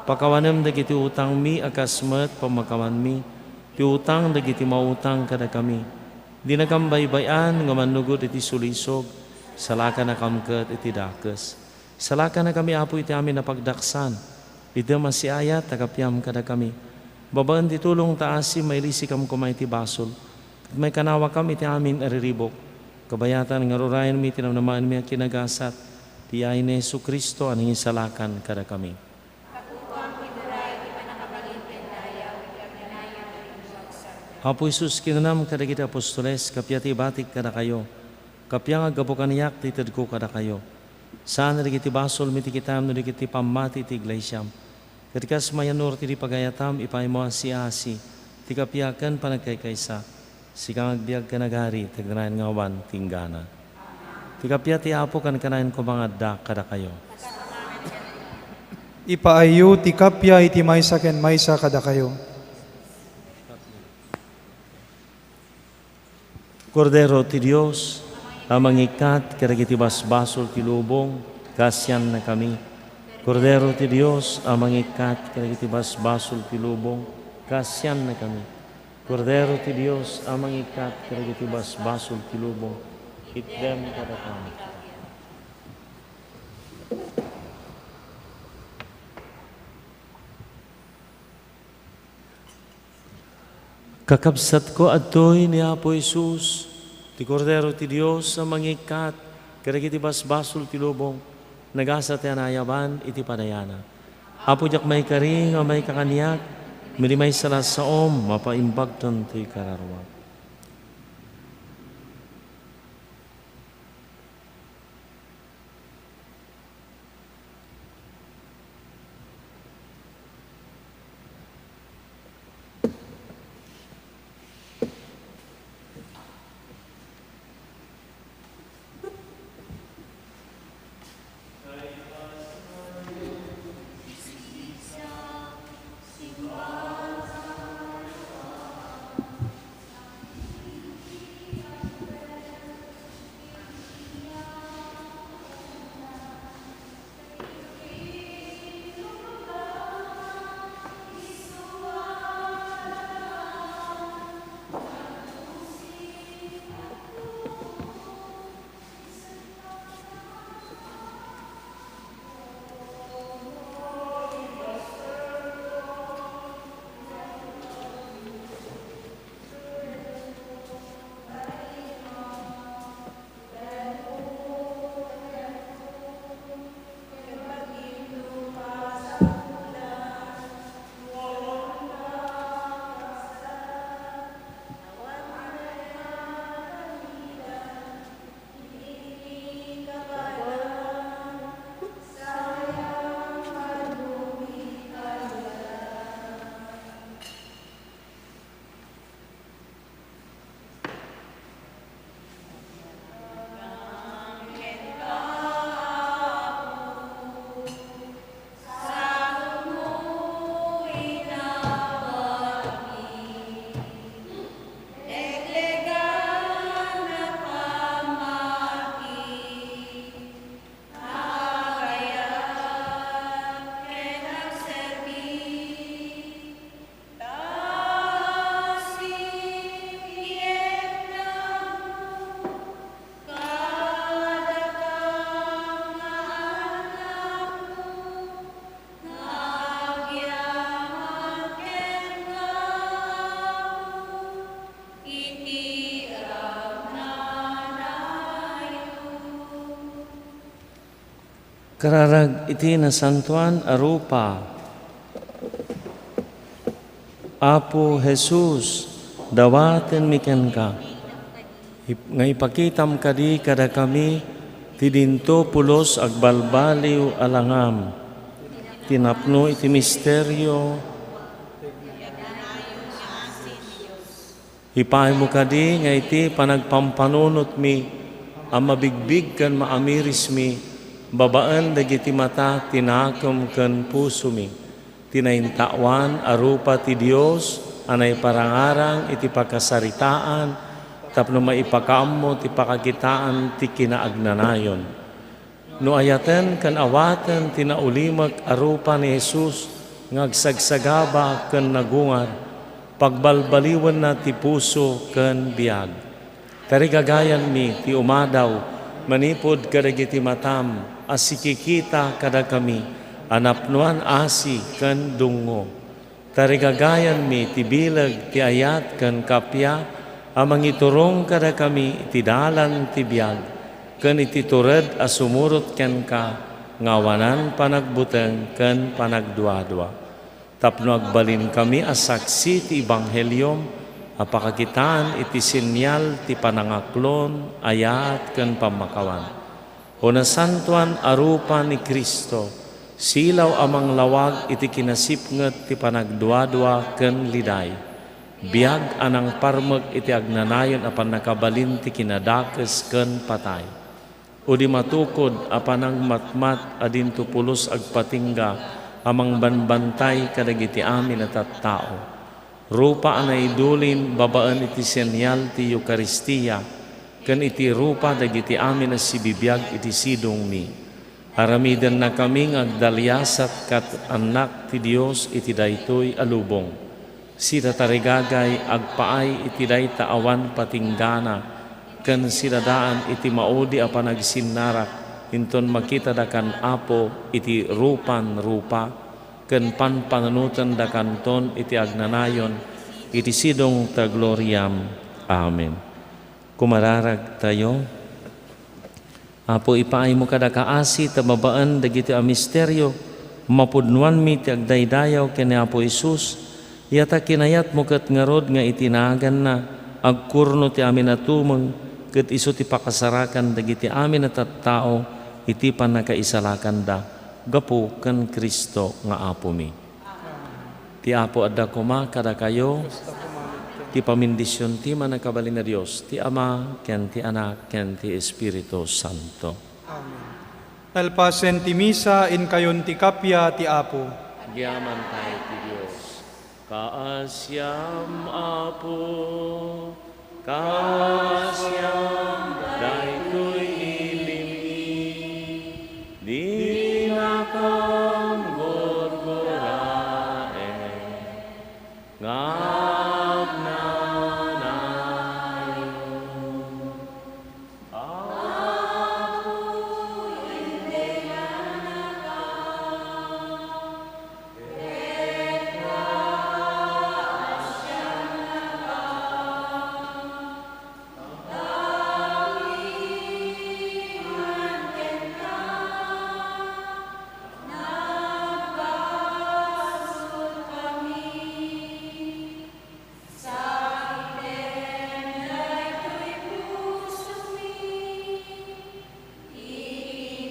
pakawanem dagiti utang mi akasmet pamakawan mi, ti utang dagiti mautang kada kami. Di nakambaybayan nga manugod iti sulisog, salaka na kamket iti dakes. Salaka na kami apo iti amin na pagdaksan, iti masiayat takapyam kada kami. Babaan ti tulong taasi mailisi kam kumay ti basol, at may kanawa kam iti amin ariribok. Kabayatan nga rurayan mi tinamnamaan mi kinagasat, ti ay ni Jesu Kristo anong isalakan kada kami. Apo Isus kinanam kadagiti apostoles, kapya ti batik kada kayo. Kapya nga gabukaniyak ti tedko kada kayo. Saan na digiti basol miti kitam no digiti pamati ti iglesyam. Katikas mayanur ti pagayatam ipay mo asi-asi. Ti kapyakan panagkaykaysa. Sikang agbiag ka nagari tagdanayan nga wan tinggana. Ti kapya ti apo kan kanayan ko mga da kada kayo. Ipaayo ti kapya iti maysa ken maysa kada kayo. Kordero ti Dios, amang ikat kadagiti basbasol ti lubong, kasyan na kami. Kordero ti Dios, amang ikat kadagiti basbasol ti lubong, kasyan na kami. Kordero ti Dios, amang ikat kadagiti basbasol ti lubong, itdem kada kami. Kakabsat ko adtoy ni Apo Isus, ti Kordero ti Dios ang mangikat, kadagiti basbasol ti lubong, nagasa ti anayaban iti panayana. Apo jak may karing o may kakaniyak, may salas sa mapaimbagton ti kararwa. Kararag iti nasantuan arupa. Apo Jesus, dawaten miken ka. Nga ipakitam kadi kada kami, ti dinto pulos agbalbaliw alangam. Tinapno iti misteryo. Ipay mo kadi nga iti panagpampanunot mi, ang mabigbig kan maamiris mi, babaan dagiti mata tinakom ken puso mi. Tinaintawan arupa ti Dios anay parangarang iti pakasaritaan tapno maipakaammo ti pakakitaan ti kinaagnanayon. No ayaten kan awaten tinaulimak arupa ni Jesus ngagsagsagaba ken nagungar pagbalbaliwan na ti puso ken biag. Tarigagayan mi ti umadaw manipod kadagiti matam asikikita kada kami anapnuan asi ken dungo. Tarigagayan mi ti bilag ti ayat ken kapya amang iturong kada kami iti dalan ti biag ken iti tured a sumurot ken ka ngawanan panagbuteng ken panagduadua. Tapno agbalin kami as saksi ti Ebanghelyo apakakitaan iti sinyal ti panangaklon, ayat ken pamakawan. O nasantuan arupa ni Kristo, silaw amang lawag iti kinasipnget ti panagduadua ken liday. Biag anang parmek iti agnanayon apan nakabalin ti kinadakes ken patay. O di matukod apan ang matmat adinto pulos agpatingga amang banbantay kadagiti amin at tattao. Rupa anay dulin babaan iti senyal ti Eucharistia, ken iti rupa dagiti amin as sibibiyag iti sidong mi. Aramidan na kaming agdalyasat kat anak ti Dios iti daytoy alubong. Sida tarigagay agpaay iti dayta awan patinggana, ken sidadaan iti maudi a panagsinnarak, inton makita dakan Apo iti rupan-rupa, ken panpanunutan da kanton iti agnanayon iti sidong ta gloriam. Amen. Kumararag tayo. Apo ipaay mo kada kaasi ta babaan dagiti a misteryo mapudnuan mi ti agdaydayaw ken ni Apo Hesus. Yata kinayat mo ket ngarod nga itinagan na agkurno ti amin atumeng ket isu ti pakasarakan dagiti amin at tao iti panakaisalakan da. Gapu ken Kristo nga Apo mi. Ti Apo adda kuma kada kayo, ti pamindisyon ti manakabalin na Dios, ti Ama, ken ti Anak, ken ti Espiritu Santo. Talpasen ti misa in kayon ti kapya ti Apo. Agyaman tayo ti Dios. Kaasyam Apo, kaasyam daytoy ilimi, di nakam gorgorae, ngagnanayon. Apo hindi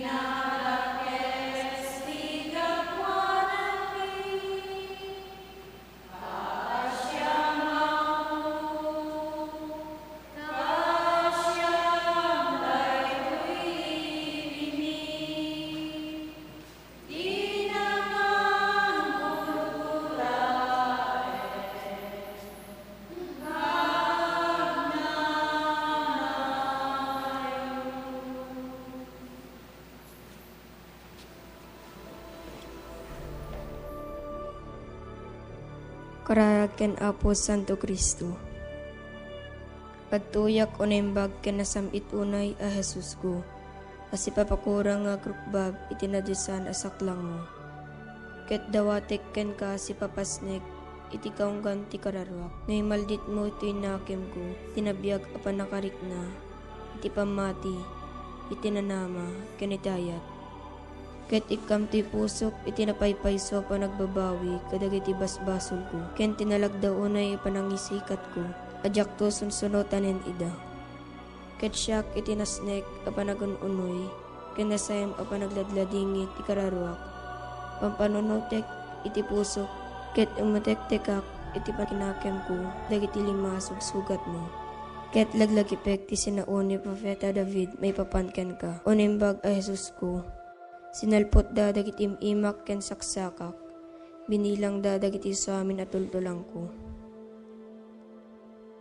na Kararag ken Apo Santo Kristo. Pagtuyak o naimbag ken nasamit unay a Jesus ko. Kasi papakurang nga krukbab itinadyasan asaklang mo. Ket dawatek ken ka si papasnek iti kaunggan ti kararwak. Ngay maldit mo iti nakem ko, tinabiyag apan nakarik na, iti pamati, iti nanama, ken itayat. Ket ikam ti pusok iti napaypayso pa nagbabawi kadag iti basbasol ko. Ken tinalagda unay panangisikat ko. Adyak to sunsunotanen ida. Ket siyak iti nasnek a panagununoy. Ken nasayam a panagladladingit ti kararwak. Pampanunutek iti pusok. Ket umutek-tekak iti pakinakem ko. Dagiti lima sugsugat mo. Ket laglagipek ti sinauni Profeta David may papanken ka. Unimbag a Jesus ko. Sinalpot da dagiti imak ken saksakak, binilang da dagiti sa amin at tultulang ko.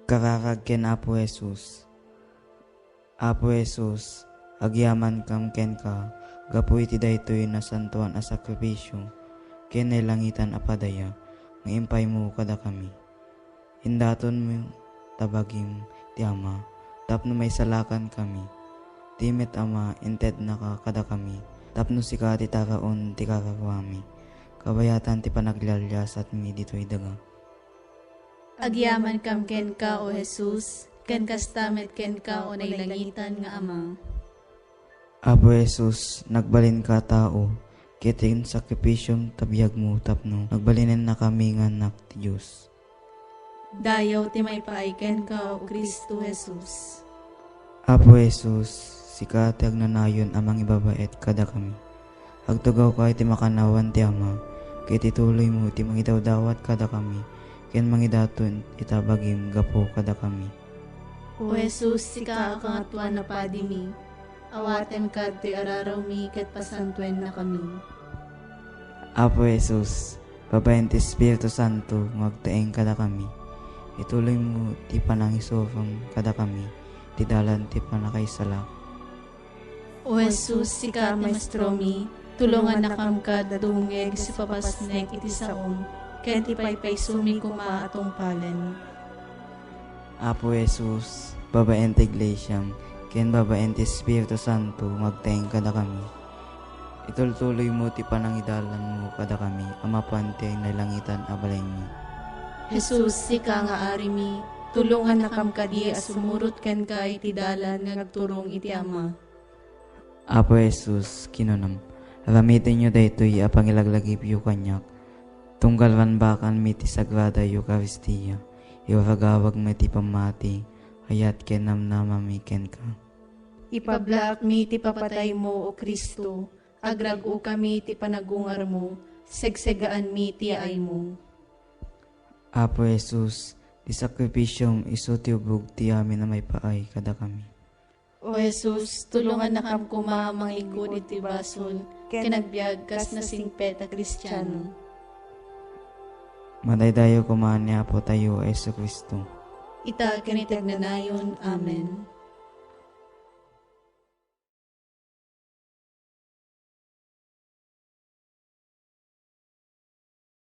Kararag ken Apo Jesus. Apo Jesus, agyaman kam ken ka, gapu iti daytoy na santuan a sakripisyo, ken langitan a padaya, nga impay mo kada kami. Hindaton mo tabagim ti Ama, tapno may salakan kami. Timet Ama, inted na ka kada kami. Tapno si ka ti taraon ti kakakwami, kabayatan ti panaglalyas at mi dito'y daga. Agyaman kam ken ka o Jesus, ken kastamet ken ka o nailangitan nga Ama. Apo Jesus, nagbalin ka tao, kitin sakripisyong tabiyag mo tapno, nagbalinin na kami nga anak ti Diyos. Dayaw ti may paaiken ka o Kristo Jesus. Apo Jesus, sikati agnanayon amang ibabait kada kami. Agtugaw ka iti makanawan ti Ama, kay tituloy mo ti mangidawdawat kada kami, ken mangidaton itabagim gapo kada kami. O Jesus, sika kang atuan na padimi. Awaten ka ti araraw mi ket pasantuen na kami. Apo Jesus, babayan ti Espiritu Santo, magtaeng kada kami. Ituloy mo ti panangisofam kada kami, ti dalan ti panakaisala. O Jesus, sika maestro mi, tulungan na kam ka dadungeg si papasnek iti saom, ken ti paypay sumi kuma atong palen. Apo Jesus, babayan ti Iglesiam, ken babayan ti Espiritu Santo, magtaeng kada kami. Itultuloy mo ti panangidalan mo kada kami, amapan ti ay nalangitan abalay mi. Jesus, sika nga ari mi, tulungan na kam kadi as sumurot ken ka iti dalan nga nagturong iti Ama. Apo Jesus, kinunam, alamitin nyo daytoy apangilaglagip yu kanyak, tunggalwan bakan mi ti Sagrada Eucharistia, iwaragawag mi ti pamati, hayat ken namnamami ken ka. Ipablaak mi ti papatay mo o Kristo, agragu kami ti panagungar mo, segsegaan mi ti ay mo. Apo Jesus, di sakripisyong iso ti ubog ti amin na may paay kada kami. O Jesus, tulungan na kam kuma mangikod iti basol, kinagbiag kas na singpet a Kristiyano. Madaydayo kumaan niya po tayo, Yesu Kristo. Ita kinitag na nayon. Amen.